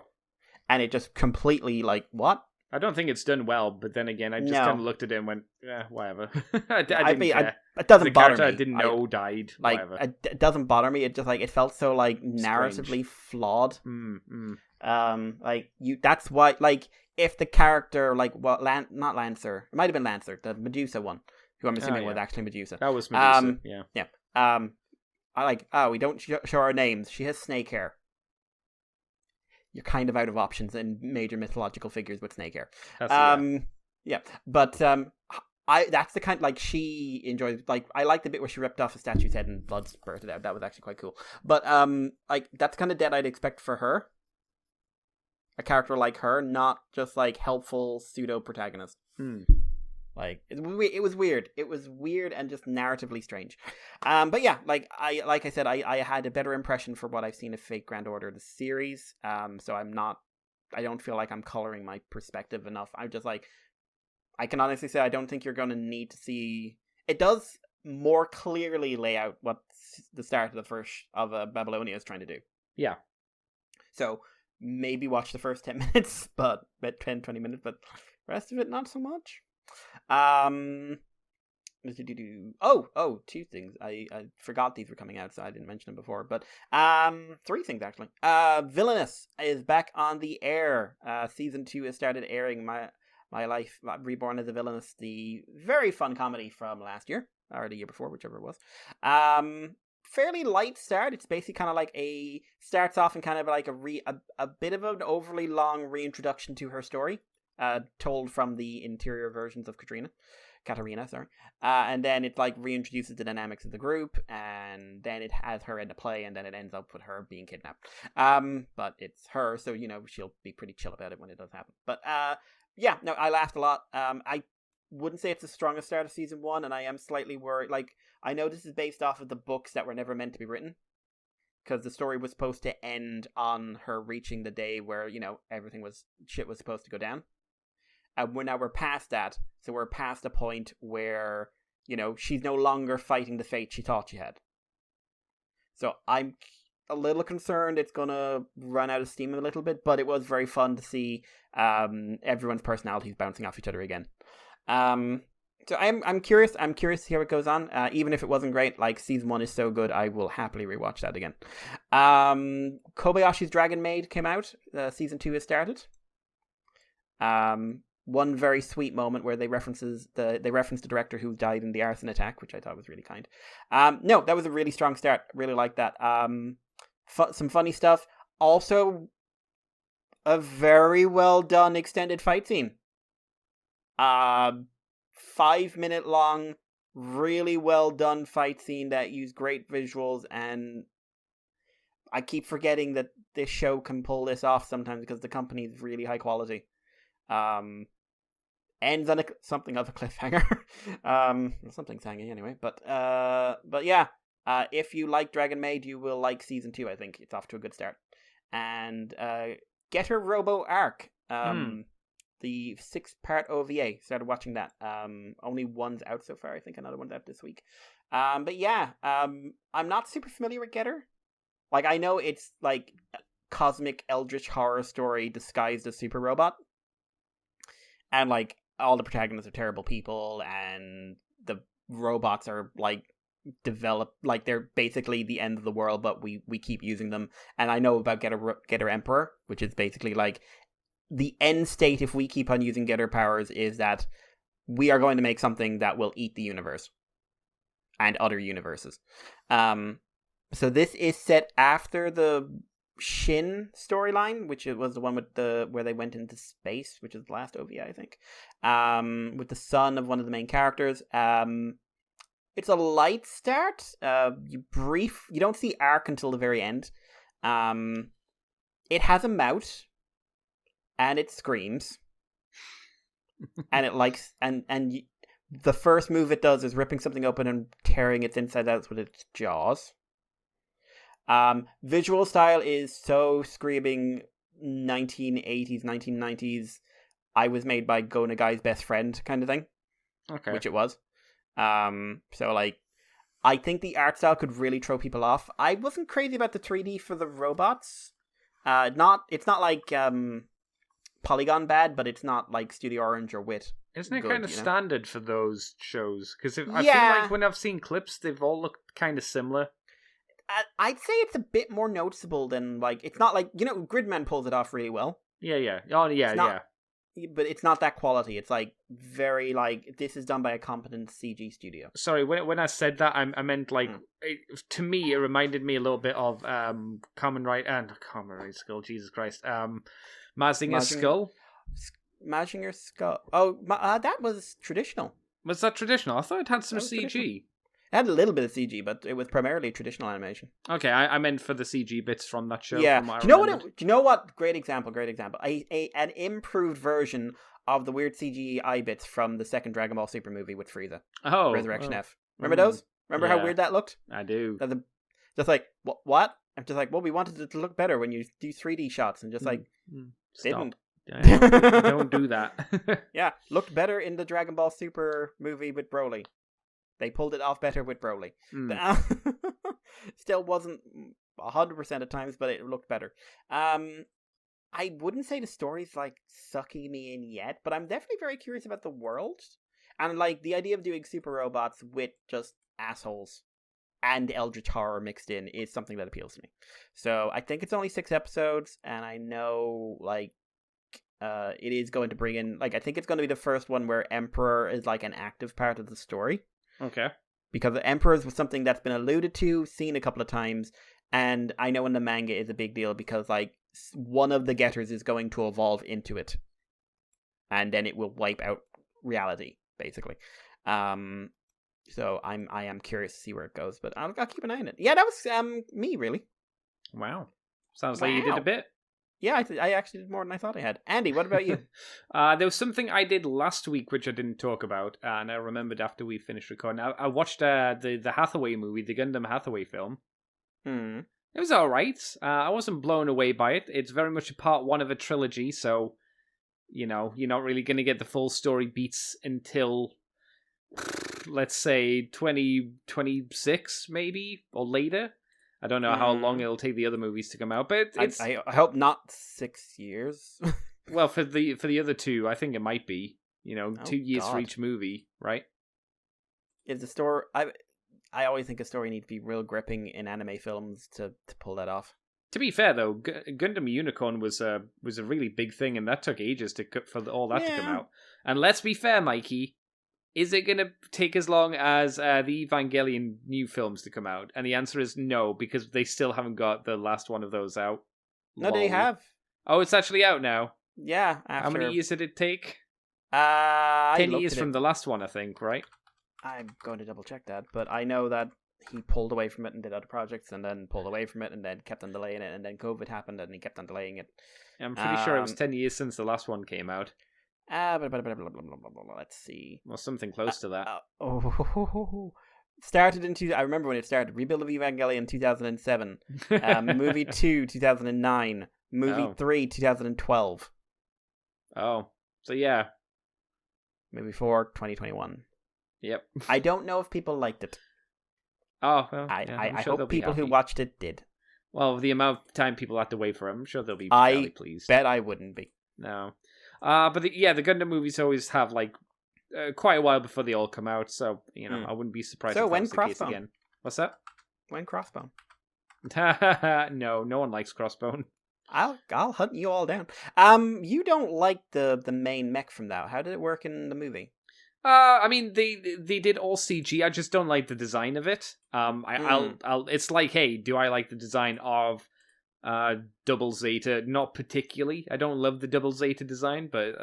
And it just completely like what? I don't think it's done well, but then again, I just kind of looked at it and went, "Yeah, whatever." I didn't care. It doesn't the bother character me. I didn't know died. Like whatever. it doesn't bother me. It just like it felt so like narratively flawed. Like you. That's why like if the character like not Lancer, it might have been Lancer, the Medusa one, who I'm assuming was actually Medusa. That was Medusa. Yeah. I like. We don't show our names. She has snake hair. You're kind of out of options in major mythological figures with snake hair. Yeah, but that's the kind like she enjoys. Like I like the bit where she ripped off a statue's head and blood spurted out. That was actually quite cool. But like that's kind of death I'd expect for her. A character like her, not just like helpful pseudo protagonist. Like it was weird. It was weird and just narratively strange. But yeah, like I said, I had a better impression for what I've seen of Fate Grand Order the series. So I don't feel like I'm coloring my perspective enough. I'm just like, I can honestly say I don't think you're going to need to see. It does more clearly lay out what the start of the first of Babylonia is trying to do. Yeah. So maybe watch the first 10 minutes, but 10, 20 minutes, but the rest of it not so much. Two things. I forgot these were coming out, so I didn't mention them before. But three things actually. Villainous is back on the air. Season 2 has started airing. My Life Reborn as a Villainous, the very fun comedy from last year or the year before, whichever it was. Fairly light start. It's basically kind of like starts off in kind of like a bit of an overly long reintroduction to her story. Told from the interior versions of Katarina, sorry. And then it like reintroduces the dynamics of the group, and then it has her into play, and then it ends up with her being kidnapped. But it's her, so she'll be pretty chill about it when it does happen. But yeah, no, I laughed a lot. I wouldn't say it's the strongest start of season 1, and I am slightly worried. Like, I know this is based off of the books that were never meant to be written, because the story was supposed to end on her reaching the day where shit was supposed to go down. And we're past that, so we're past a point where, she's no longer fighting the fate she thought she had. So I'm a little concerned it's gonna run out of steam a little bit, but it was very fun to see everyone's personalities bouncing off each other again. So I'm curious. I'm curious to see how it goes on. Even if it wasn't great, like season 1 is so good, I will happily rewatch that again. Kobayashi's Dragon Maid came out. Season 2 has started. One very sweet moment where they reference the director who died in the arson attack, which I thought was really kind. No, that was a really strong start. Really like that. Some funny stuff. Also, a very well done extended fight scene. 5-minute long, really well done fight scene that used great visuals, and I keep forgetting that this show can pull this off sometimes because the company is really high quality. Ends on something of a cliffhanger. Something's hanging anyway. But yeah, if you like Dragon Maid, you will like season 2. I think it's off to a good start. And Getter Robo Arc, the 6-part OVA. Started watching that. Only one's out so far. I think another one's out this week. But yeah, I'm not super familiar with Getter. Like, I know it's like a cosmic eldritch horror story disguised as super robot. And like all the protagonists are terrible people, and the robots are like developed, like they're basically the end of the world, but we keep using them. And I know about Getter Emperor, which is basically like the end state if we keep on using Getter powers is that we are going to make something that will eat the universe and other universes. So this is set after the Shin storyline, which it was the one with where they went into space, which is the last OVA, I think. With the son of one of the main characters. It's a light start. You don't see Arc until the very end. It has a mouth, and it screams, and it likes the first move it does is ripping something open and tearing its inside out with its jaws. Visual style is so screaming 1980s, 1990s, I was made by Go Nagai's best friend kind of thing. Okay. Which it was. So like, I think the art style could really throw people off. I wasn't crazy about the 3D for the robots. It's not like Polygon bad, but it's not like Studio Orange or Wit. Isn't it good, kind of standard for those shows? Because I Yeah. feel like when I've seen clips, they've all looked kind of similar. I'd say it's a bit more noticeable than like, it's not like, Gridman pulls it off really well. Yeah. Oh, yeah, yeah. But it's not that quality. It's like very like, this is done by a competent CG studio. Sorry, when I said that, I meant like, to me, it reminded me a little bit of Kamen Rider Skull, Jesus Christ. Mazinger's Skull. Mazinger's Skull. Oh, that was traditional. Was that traditional? I thought it had some CG. Traditional. It had a little bit of CG, but it was primarily traditional animation. Okay, I meant for the CG bits from that show. Yeah. Do you know what? Great example. An improved version of the weird CGI bits from the second Dragon Ball Super movie with Frieza. Oh. Resurrection F. Remember those? Remember how weird that looked? I do. Just like, what? I'm just like, well, we wanted it to look better when you do 3D shots, and just like, Stop. didn't. Don't do that. Yeah, looked better in the Dragon Ball Super movie with Broly. They pulled it off better with Broly. Still wasn't 100% at times, but it looked better. I wouldn't say the story's like sucking me in yet, but I'm definitely very curious about the world. And like the idea of doing super robots with just assholes and eldritch horror mixed in is something that appeals to me. So I think it's only 6 episodes, and I know like it is going to bring in, like, I think it's going to be the first one where Emperor is like an active part of the story. Okay. Because the Emperors was something that's been alluded to, seen a couple of times, and I know in the manga is a big deal because, like, one of the Getters is going to evolve into it. And then it will wipe out reality, basically. So I am curious to see where it goes, but I'll keep an eye on it. Yeah, that was me, really. Wow. Sounds like you did a bit. Yeah, I actually did more than I thought I had. Andy, what about you? There was something I did last week which I didn't talk about, and I remembered after we finished recording. I watched the Hathaway movie, the Gundam Hathaway film. It was alright. I wasn't blown away by it. It's very much a part 1 of a trilogy, so, you're not really going to get the full story beats until, let's say, 2026, maybe, or later. I don't know how long it'll take the other movies to come out, but it's... I hope not 6 years. Well, for the other 2, I think it might be. 2 years for each movie, right? Is the story... I always think a story needs to be real gripping in anime films to pull that off. To be fair, though, Gundam Unicorn was a really big thing, and that took ages for all that to come out. And let's be fair, Mikey... Is it going to take as long as the Evangelion new films to come out? And the answer is no, because they still haven't got the last one of those out. No, they have. Oh, it's actually out now? Yeah. How many years did it take? 10 years from the last one, I think, right? I'm going to double check that, but I know that he pulled away from it and did other projects, and then pulled away from it, and then kept on delaying it, and then COVID happened, and he kept on delaying it. I'm pretty sure it was 10 years since the last one came out. Let's see. Well, something close to that. Started in I remember when it started. Rebuild of Evangelion 2007. Movie 2 2009. Movie 3 2012. Oh, so yeah. Movie 4 2021. Yep. I don't know if people liked it. Oh, well, I hope people who watched it did. Well, the amount of time people had to wait for it, I'm sure they'll be fairly pleased. I bet I wouldn't be. No. But the Gundam movies always have like quite a while before they all come out, so I wouldn't be surprised. So if when Crossbone again? What's that? When Crossbone? No one likes Crossbone. I'll hunt you all down. You don't like the main mech from that. How did it work in the movie? I mean, they did all CG. I just don't like the design of it. I'll. It's like, hey, do I like the design of Double Zeta? Not particularly. I don't love the Double Zeta design, but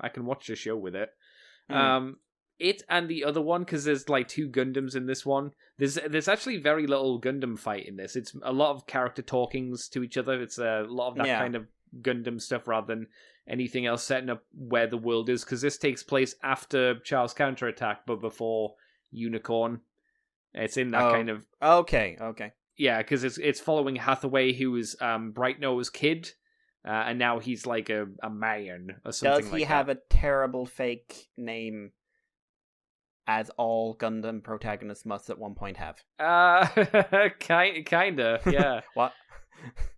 I can watch the show with it. It and the other one, because there's like 2 Gundams in this one. There's actually very little Gundam fight in this. It's a lot of character talkings to each other. It's a lot of that kind of Gundam stuff rather than anything else setting up where the world is, because this takes place after Charles' counterattack, but before Unicorn. It's in that kind of... Okay. Yeah, because it's following Hathaway, who is Bright Nose Kid, and now he's like a man or something like that. Does he have a terrible fake name as all Gundam protagonists must at one point have. Kinda, yeah. What?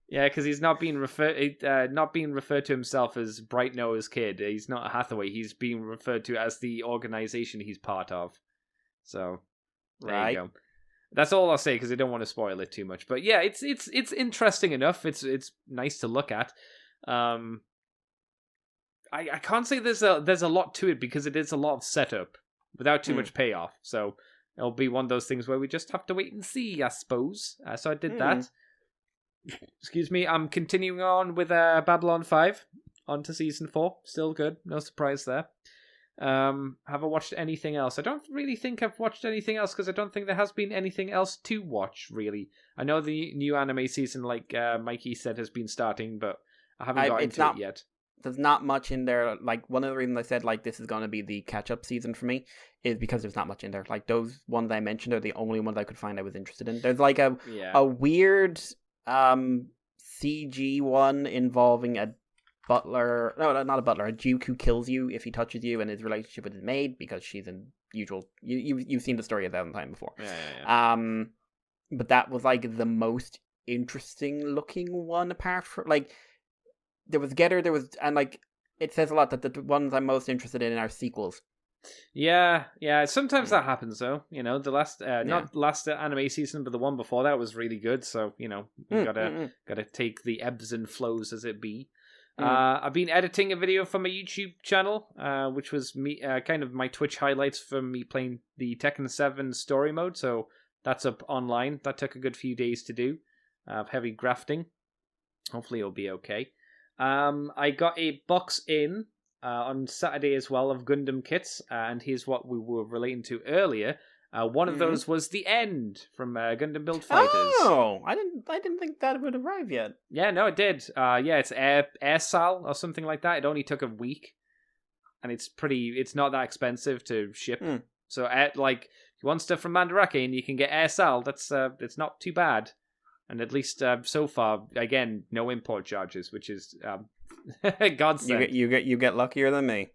Yeah, because he's not being referred to himself as Bright Noah's kid. He's not a Hathaway. He's being referred to as the organization he's part of. So there you go. That's all I'll say because I don't want to spoil it too much. But yeah, it's interesting enough. It's nice to look at. I can't say there's a lot to it because it is a lot of setup without too much payoff. So it'll be one of those things where we just have to wait and see, I suppose. So I did that. Excuse me. I'm continuing on with Babylon 5 on to season 4. Still good. No surprise there. Have I watched anything else? I don't really think I've watched anything else because I don't think there has been anything else to watch, really. I know the new anime season, like Mikey said, has been starting, but I haven't got into it yet. There's not much in there. Like, one of the reasons I said, like, this is going to be the catch-up season for me is because there's not much in there. Like, those ones I mentioned are the only ones I could find I was interested in. There's, like, a weird CG one involving a butler. No, not a butler. A Duke who kills you if he touches you, and his relationship with his maid because she's an usual. You've seen the story 1,000 times before. Yeah. But that was, like, the most interesting looking one apart from, like, there was Getter, and, like, it says a lot that the ones I'm most interested in are sequels. Yeah. Sometimes that happens, though. You know, the last, not last anime season, but the one before that was really good. So, you know, you gotta take the ebbs and flows as it be. I've been editing a video for my YouTube channel, which was me, kind of my Twitch highlights from me playing the Tekken 7 story mode. So that's up online. That took a good few days to do. Heavy grafting. Hopefully it'll be okay. I got a box in on Saturday as well of Gundam kits, and here's what we were relating to earlier. One of those was the End from Gundam Build Fighters. Oh, I didn't think that would arrive yet. Yeah, no, it did. It's Airsal or something like that. It only took a week, and it's not that expensive to ship. So, like, if you want stuff from Mandarake and you can get Airsal, that's it's not too bad. And at least so far, again, no import charges, which is godsend. You get luckier than me.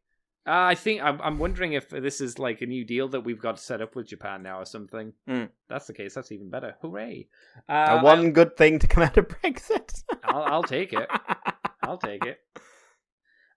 I think I'm wondering if this is like a new deal that we've got set up with Japan now or something. That's the case. That's even better. Hooray! Good thing to come out of Brexit. I'll take it. I'll take it.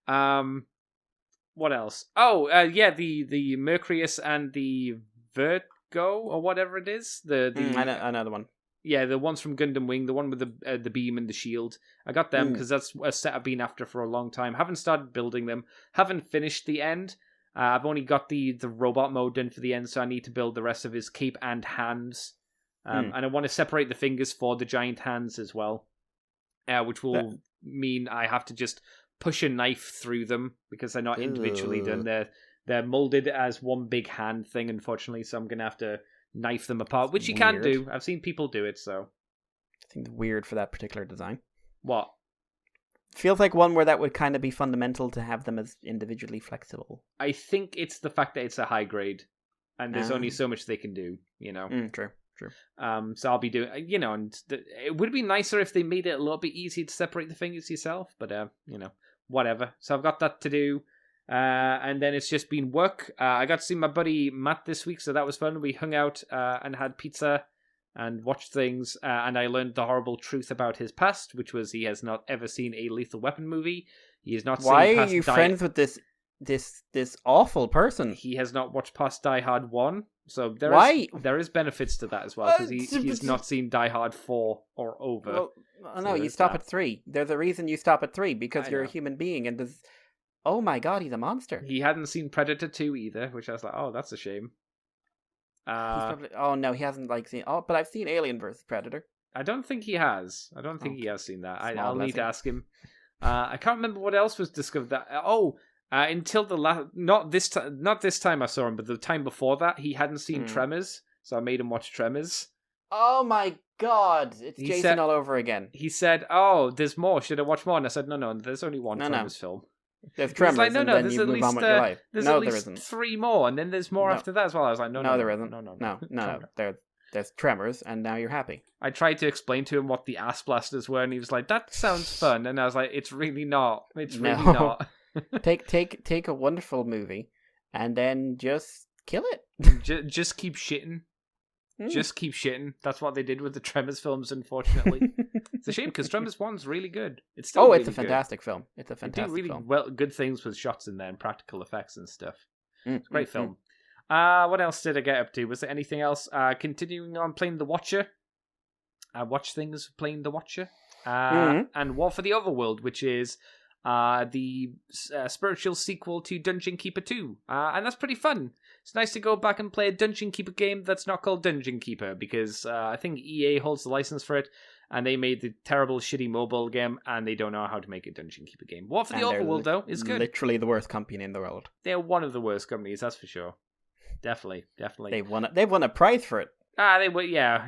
What else? Oh, the Mercurius and the Vertigo or whatever it is. I know the one. Yeah, the ones from Gundam Wing, the one with the beam and the shield. I got them because that's a set I've been after for a long time. Haven't started building them. Haven't finished the End. I've only got the robot mode done for the End, so I need to build the rest of his cape and hands. And I want to separate the fingers for the giant hands as well, which will mean I have to just push a knife through them because they're not individually done. They're molded as one big hand thing, unfortunately, so I'm going to have to knife them apart, which you can do. I've seen people do it, so. I think it's weird for that particular design. What? Feels like one where that would kind of be fundamental to have them as individually flexible. I think it's the fact that it's a high grade, and there's only so much they can do, you know? True. So I'll be doing, you know, and it would be nicer if they made it a little bit easier to separate the fingers yourself, but, you know, whatever. So I've got that to do. And then it's just been work. I got to see my buddy Matt this week, so that was fun. We hung out and had pizza and watched things, and I learned the horrible truth about his past, which was he has not ever seen a Lethal Weapon movie. He has not. Why are you friends with this awful person? He has not watched past Die Hard 1, so there is benefits to that as well, because he's not seen Die Hard 4 or over. Well, no, you stop at 3. There's a reason you stop at 3, because you're a human being, and there's... Oh my god, he's a monster. He hadn't seen Predator 2 either, which I was like, oh, that's a shame. He hasn't seen... Oh, but I've seen Alien vs. Predator. I don't think he has. He has seen that. I'll need to ask him. I can't remember what else was discovered. Until the not this time I saw him, but the time before that, he hadn't seen Tremors, so I made him watch Tremors. Oh my god, it's Jason all over again. He said, "Oh, there's more. Should I watch more?" And I said, "No, there's only one Tremors film." There's Tremors, like, and then there's you move on with your life. There's at least 3 more, and then there's more after that as well. I was like, no, there isn't. No. There's Tremors, and now you're happy. I tried to explain to him what the ass blasters were, and he was like, "That sounds fun," and I was like, "It's really not. It's really not." Take a wonderful movie, and then just kill it. Just keep shitting. Just keep shitting. That's what they did with the Tremors films, unfortunately. It's a shame because Tremors 1's really good. It's still really it's a fantastic film. It's a fantastic they do film. really good things with shots in there and practical effects and stuff. It's a great film. What else did I get up to? Was there anything else? Continuing on playing The Watcher. Watch things playing The Watcher. And War for the Overworld, which is the spiritual sequel to Dungeon Keeper 2. And that's pretty fun. It's nice to go back and play a Dungeon Keeper game that's not called Dungeon Keeper, because I think EA holds the license for it, and they made the terrible, shitty mobile game, and they don't know how to make a Dungeon Keeper game. War for the Overworld, though, is good. Literally the worst company in the world. They're one of the worst companies, that's for sure. Definitely. They've won a prize for it. They were, yeah,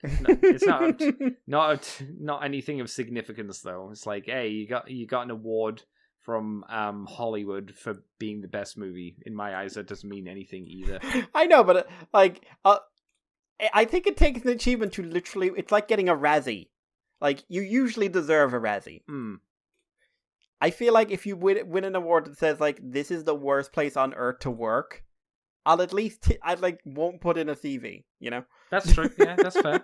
it's not anything of significance though. It's like, hey, you got an award from Hollywood for being the best movie. In my eyes, that doesn't mean anything either. I know, but I think it takes an achievement to literally. It's like getting a Razzie. Like, you usually deserve a Razzie. I feel like if you win an award that says like this is the worst place on earth to work, I'll at least won't put in a CV, you know? That's true. Yeah, that's fair.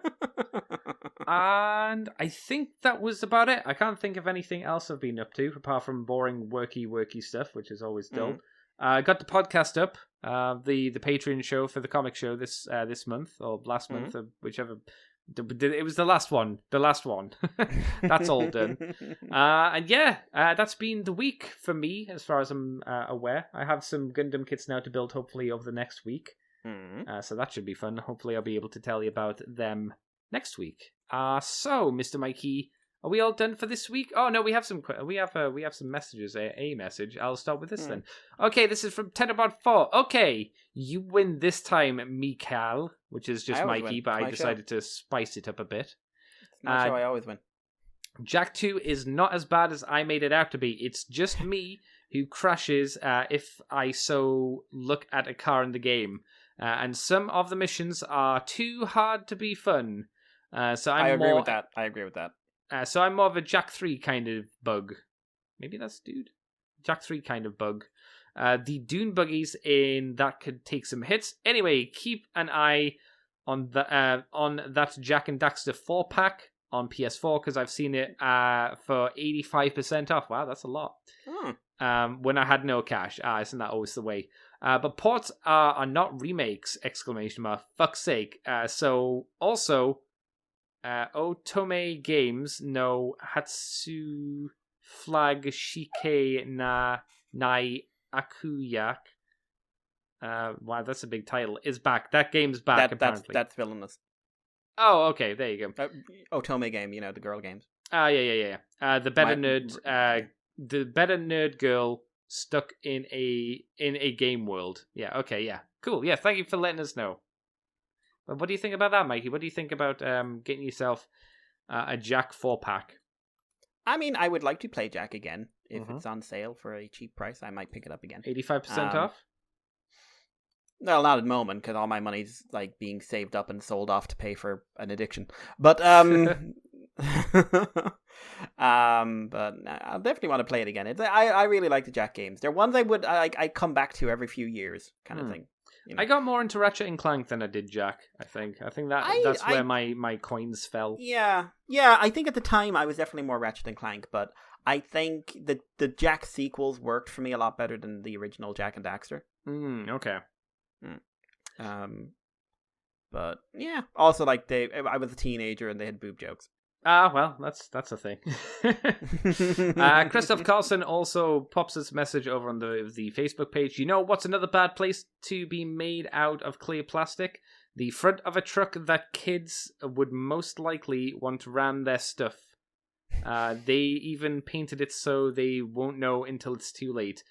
And I think that was about it. I can't think of anything else I've been up to apart from boring worky stuff, which is always dull. Got the podcast up, the Patreon show for the comic show this month or last month, or whichever. It was the last one. That's all done. And yeah, that's been the week for me, as far as I'm aware. I have some Gundam kits now to build, hopefully, over the next week. So that should be fun. Hopefully I'll be able to tell you about them next week. So, Mr. Mikey, are we all done for this week? Oh no, we have some messages. A message. I'll start with this then. Okay, this is from Tenabot4. Okay, you win this time, Mikal, which is just Mikey, but I decided to spice it up a bit. It's my show. I always win. Jack 2 is not as bad as I made it out to be. It's just me who crashes if I so look at a car in the game. And some of the missions are too hard to be fun. So I agree with that. So I'm more of a Jack 3 kind of bug. Maybe that's dude. Jack 3 kind of bug. The Dune buggies in that could take some hits. Anyway, keep an eye on that Jack and Daxter 4-pack on PS4, because I've seen it for 85% off. Wow, that's a lot. When I had no cash. Isn't that always the way? But ports are not remakes! ! Fuck's sake. So also, Otome Games no Hatsu Flag Shike na Nai Akuyak. Wow, that's a big title. Is back. That game's back, apparently. That's villainous. Oh, okay, there you go. Otome Game, the girl games. Yeah. The better nerd girl stuck in a game world. Yeah, okay, yeah. Cool, yeah, thank you for letting us know. But what do you think about that, Mikey? What do you think about getting yourself a Jack 4-pack? I mean, I would like to play Jack again. If it's on sale for a cheap price, I might pick it up again. 85% off? Well, not at the moment, because all my money's like being saved up and sold off to pay for an addiction. But but I'll definitely want to play it again. I really like the Jack games. They're ones I come back to every few years, kind of thing. I got more into Ratchet and Clank than I did Jack. I think that's where my coins fell. Yeah. I think at the time I was definitely more Ratchet and Clank, but I think the Jack sequels worked for me a lot better than the original Jack and Daxter. Okay. But yeah, also like I was a teenager and they had boob jokes. Well, that's a thing. Christoph Carlson also pops this message over on the Facebook page. You know what's another bad place to be made out of clear plastic? The front of a truck that kids would most likely want to ram their stuff. They even painted it so they won't know until it's too late.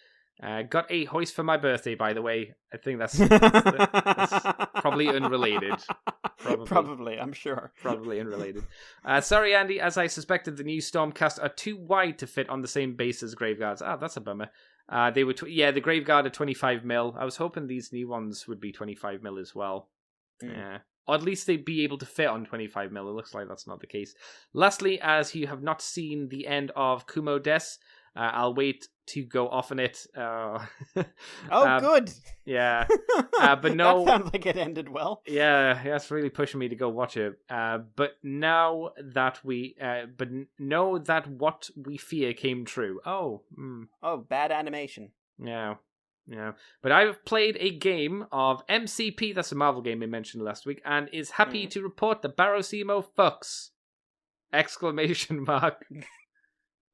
Got a hoist for my birthday, by the way. I think that's probably unrelated. Probably, I'm sure. Probably unrelated. Sorry, Andy, as I suspected, the new Stormcast are too wide to fit on the same base as Graveguards. That's a bummer. They were the Graveguard are 25mm. I was hoping these new ones would be 25mm as well. Yeah. Or at least they'd be able to fit on 25mm. It looks like that's not the case. Lastly, as you have not seen the end of Kumo Des, I'll wait to go off on it. Good. Yeah. But no... That sounds like it ended well. Yeah, that's really pushing me to go watch it. But now that but know that what we fear came true. Oh. Oh, bad animation. Yeah. But I've played a game of MCP, that's a Marvel game we mentioned last week, and is happy to report that Barosimo fucks! !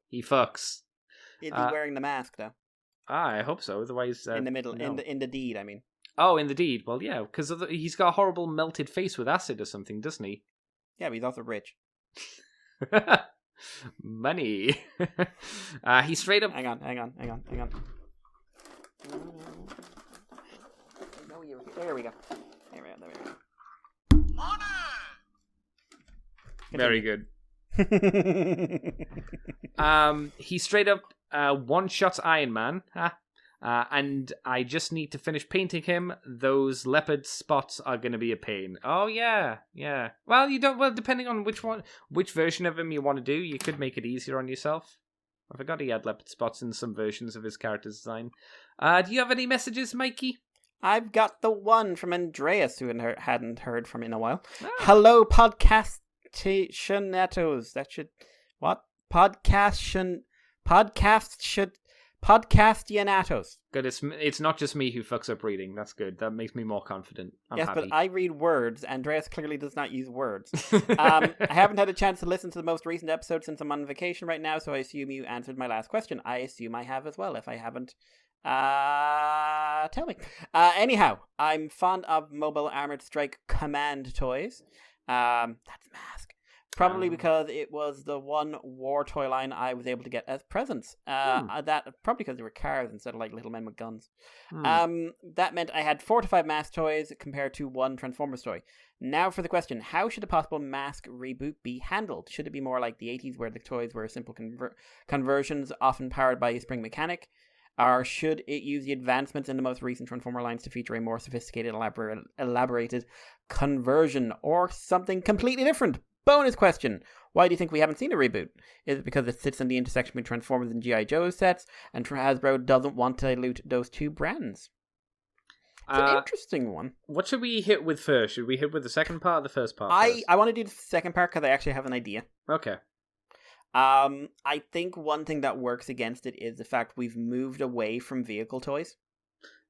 He fucks. Is he wearing the mask, though? I hope so, otherwise... in the middle, no. in the deed, I mean. Oh, in the deed. Well, yeah, because he's got a horrible melted face with acid or something, doesn't he? Yeah, but he's also rich. Money. He straight up... Hang on. There we go. Very good. He straight up one-shot Iron Man. And I just need to finish painting him. Those leopard spots are going to be a pain. Oh, yeah. Well, depending on which version of him you want to do, you could make it easier on yourself. I forgot he had leopard spots in some versions of his character design. Do you have any messages, Mikey? I've got the one from Andreas, who hadn't heard from in a while. Oh. Hello, podcastationatos. That should... What? Podcastianatos. Good. It's not just me who fucks up reading. That's good. That makes me more confident. I'm happy. But I read words. Andreas clearly does not use words. I haven't had a chance to listen to the most recent episode since I'm on vacation right now, so I assume you answered my last question. I assume I have as well. If I haven't, tell me. Anyhow, I'm fond of Mobile Armored Strike Command toys. That's Mask. Probably because it was the one war toy line I was able to get as presents. That probably because they were cars instead of like little men with guns. That meant I had 4 to 5 Mask toys compared to 1 Transformers toy. Now for the question: how should a possible Mask reboot be handled? Should it be more like the 80s, where the toys were simple conversions, often powered by a spring mechanic? Or should it use the advancements in the most recent Transformer lines to feature a more sophisticated, elaborated conversion, or something completely different? Bonus question: why do you think we haven't seen a reboot? Is it because it sits in the intersection between Transformers and G.I. Joe sets, and Hasbro doesn't want to dilute those two brands? It's an interesting one. What should we hit with first? Should we hit with the second part or the first part? I want to do the second part because I actually have an idea. Okay. I think one thing that works against it is the fact we've moved away from vehicle toys.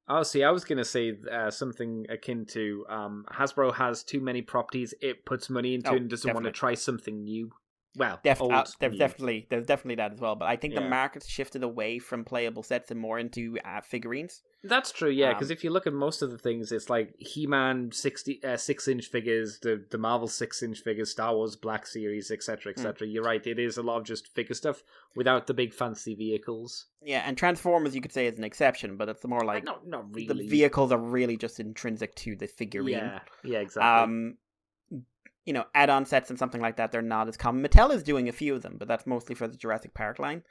Oh, see, I was going to say something akin to Hasbro has too many properties it puts money into and doesn't want to try something new. Well, there's definitely that as well, but I think the market's shifted away from playable sets and more into figurines. That's true, yeah, because if you look at most of the things, it's like He-Man 6-inch figures, the Marvel 6-inch figures, Star Wars Black Series, etc., etc. You're right, it is a lot of just figure stuff without the big fancy vehicles. Yeah, and Transformers you could say is an exception, but it's more like not really. The vehicles are really just intrinsic to the figurine. Yeah, exactly. Add-on sets and something like that, they're not as common. Mattel is doing a few of them, but that's mostly for the Jurassic Park line.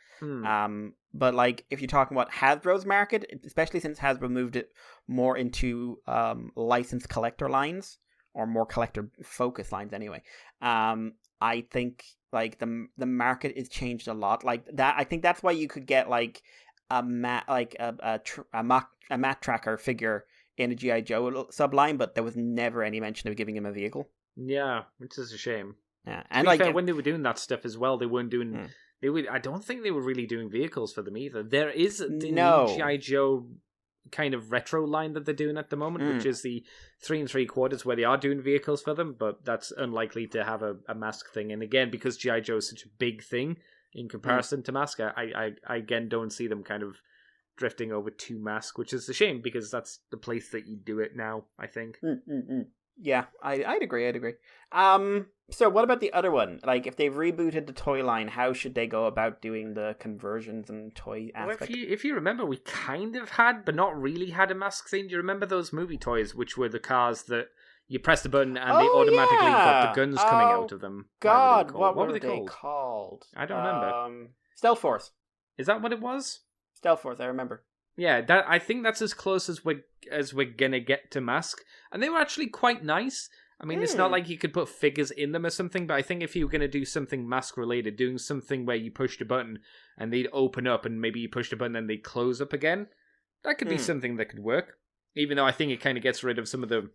But like, if you're talking about Hasbro's market, especially since Hasbro moved it more into licensed collector lines, or more collector-focused lines anyway, I think like the market is changed a lot. Like that, I think that's why you could get like a Matt Tracker figure in a G.I. Joe subline, but there was never any mention of giving him a vehicle. Yeah, which is a shame. Yeah, and like when they were doing that stuff as well, they weren't doing. I don't think they were really doing vehicles for them either. There is the new G.I. Joe kind of retro line that they're doing at the moment, which is the 3 3/4, where they are doing vehicles for them, but that's unlikely to have a Mask thing. And again, because G.I. Joe is such a big thing in comparison to Mask, I again don't see them kind of drifting over to Mask, which is a shame because that's the place that you do it now, I think. Yeah, I'd agree. So what about the other one? Like, if they've rebooted the toy line, how should they go about doing the conversions and toy aspect? Well, if you remember, we kind of had, but not really had a Mask thing. Do you remember those movie toys, which were the cars that you press the button and they automatically got the guns coming out of them? God, what were they called? I don't remember. Stealth Force. Is that what it was? Stealth Force, I remember. Yeah, I think that's as close as we're gonna get to Mask, and they were actually quite nice. I mean, it's not like you could put figures in them or something, but I think if you were going to do something mask-related, doing something where you pushed a button and they'd open up and maybe you pushed a button and they'd close up again, that could be something that could work. Even though I think it kind of gets rid of some of the,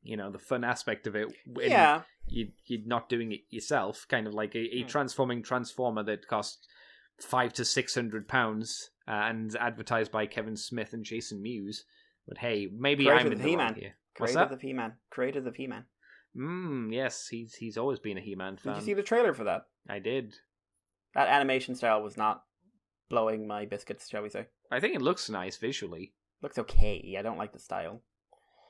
the fun aspect of it. Yeah. You're not doing it yourself, kind of like a transforming transformer that costs £500 to £600 and advertised by Kevin Smith and Jason Mewes. But hey, maybe Creators I'm in the wrong here. What's that? Creators of He-Man. Yes, he's always been a He-Man fan. Did you see the trailer for that? I did. That animation style was not blowing my biscuits, shall we say. I think it looks nice visually. Looks okay. I don't like the style.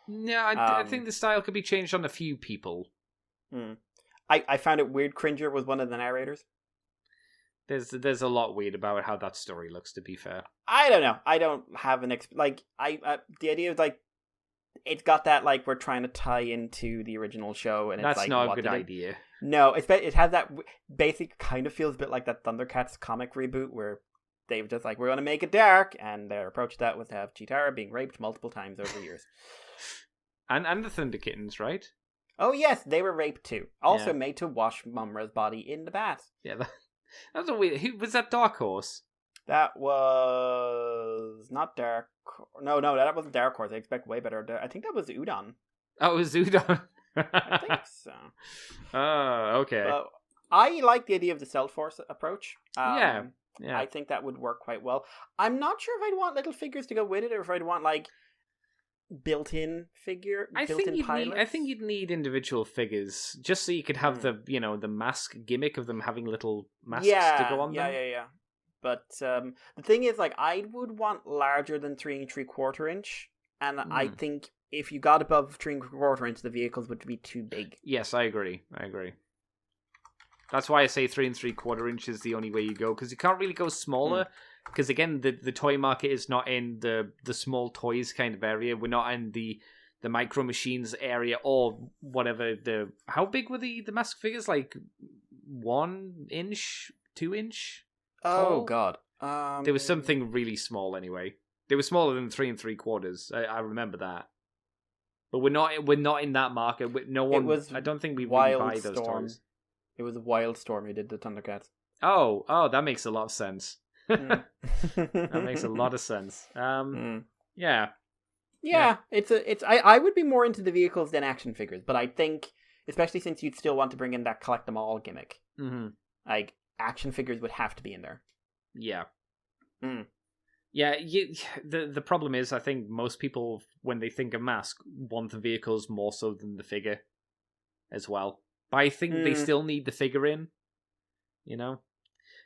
No, I think the style could be changed on a few people. I found it weird. Cringer was one of the narrators. There's a lot weird about how that story looks, to be fair. I don't know. I don't have an the idea is like it's got that like we're trying to tie into the original show, and that's it's like not a good idea. No, it has that basic kind of feels a bit like that Thundercats comic reboot where they were just like, we're going to make it dark, and their approach to that was to have Cheetara being raped multiple times over years. and the Thunder Kittens, right? Oh yes, they were raped too. Also made to wash Mumra's body in the bath. Yeah, that was a weird. Who was that? Dark Horse? That was not Dark. No, that wasn't Dark Horse. I expect way better. I think that was Udon. Oh, it was Udon. I think so. Oh, okay. I like the idea of the Stealth Force approach. Yeah. I think that would work quite well. I'm not sure if I'd want little figures to go with it, or if I'd want like built-in pilots. I think you'd need individual figures just so you could have the the mask gimmick of them having little masks to go on them. Yeah. But the thing is, like, I would want larger than 3 3/4 inch, and I think if you got above 3 3/4 inch, the vehicles would be too big. Yes, I agree. That's why I say 3 3/4 inch is the only way you go, because you can't really go smaller. Because again, the toy market is not in the small toys kind of area. We're not in the micro machines area or whatever. How big were the mask figures? Like 1 inch, 2 inch? Oh God! There was something really small anyway. They were smaller than 3 3/4. I remember that. But we're not in that market. No one. I don't think we really buy those toys. It was Wildstorm who did the Thundercats. Oh, that makes a lot of sense. That makes a lot of sense. Yeah. I would be more into the vehicles than action figures, but I think, especially since you'd still want to bring in that collect them all gimmick, like action figures would have to be in there. Yeah. Yeah. The problem is, I think most people, when they think of mask, want the vehicles more so than the figure, as well. But I think they still need the figure in.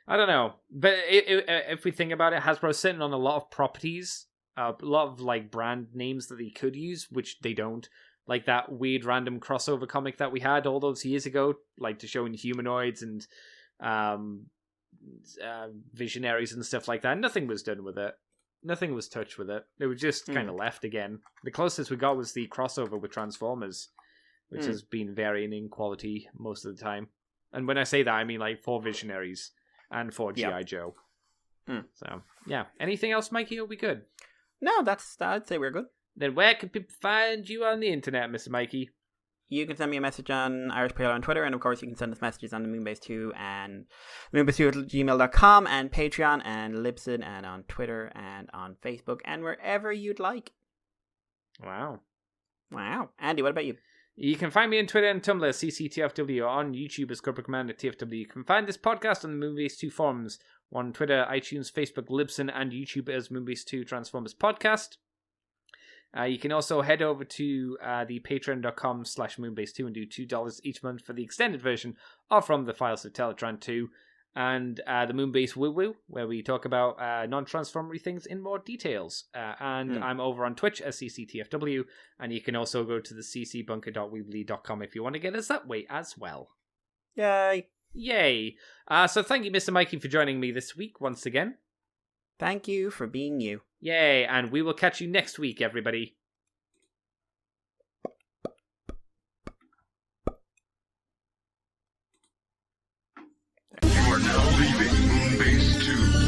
I don't know, but if we think about it, Hasbro's sitting on a lot of properties, a lot of like brand names that they could use, which they don't. Like that weird random crossover comic that we had all those years ago, like to show humanoids and visionaries and stuff like that. Nothing was done with it. Nothing was touched with it. It was just kind of left again. The closest we got was the crossover with Transformers, which has been varying in quality most of the time. And when I say that, I mean like for Visionaries and for G.I. Joe. So, yeah. Anything else, Mikey? Are we good? No, I'd say we're good. Then where can people find you on the internet, Mr. Mikey? You can send me a message on IrishPaler on Twitter, and of course you can send us messages on the Moonbase 2 and moonbase2@gmail.com and Patreon and Libsyn and on Twitter and on Facebook and wherever you'd like. Wow. Andy, what about you? You can find me on Twitter and Tumblr, CCTFW, or on YouTube as Corporate Commander TFW. You can find this podcast on the Moonbase 2 forums, on Twitter, iTunes, Facebook, Libsyn, and YouTube as Moonbase 2 Transformers Podcast. You can also head over to the patreon.com/moonbase2 and do $2 each month for the extended version of From the Files of Teletran 2 and the Moonbase Woo Woo, where we talk about non-transformery things in more details. I'm over on Twitch as CCTFW, and you can also go to the ccbunker.weebly.com if you want to get us that way as well. Yay! So thank you, Mr. Mikey, for joining me this week once again. Thank you for being you. Yay, and we will catch you next week, everybody. You are now leaving Moonbase 2.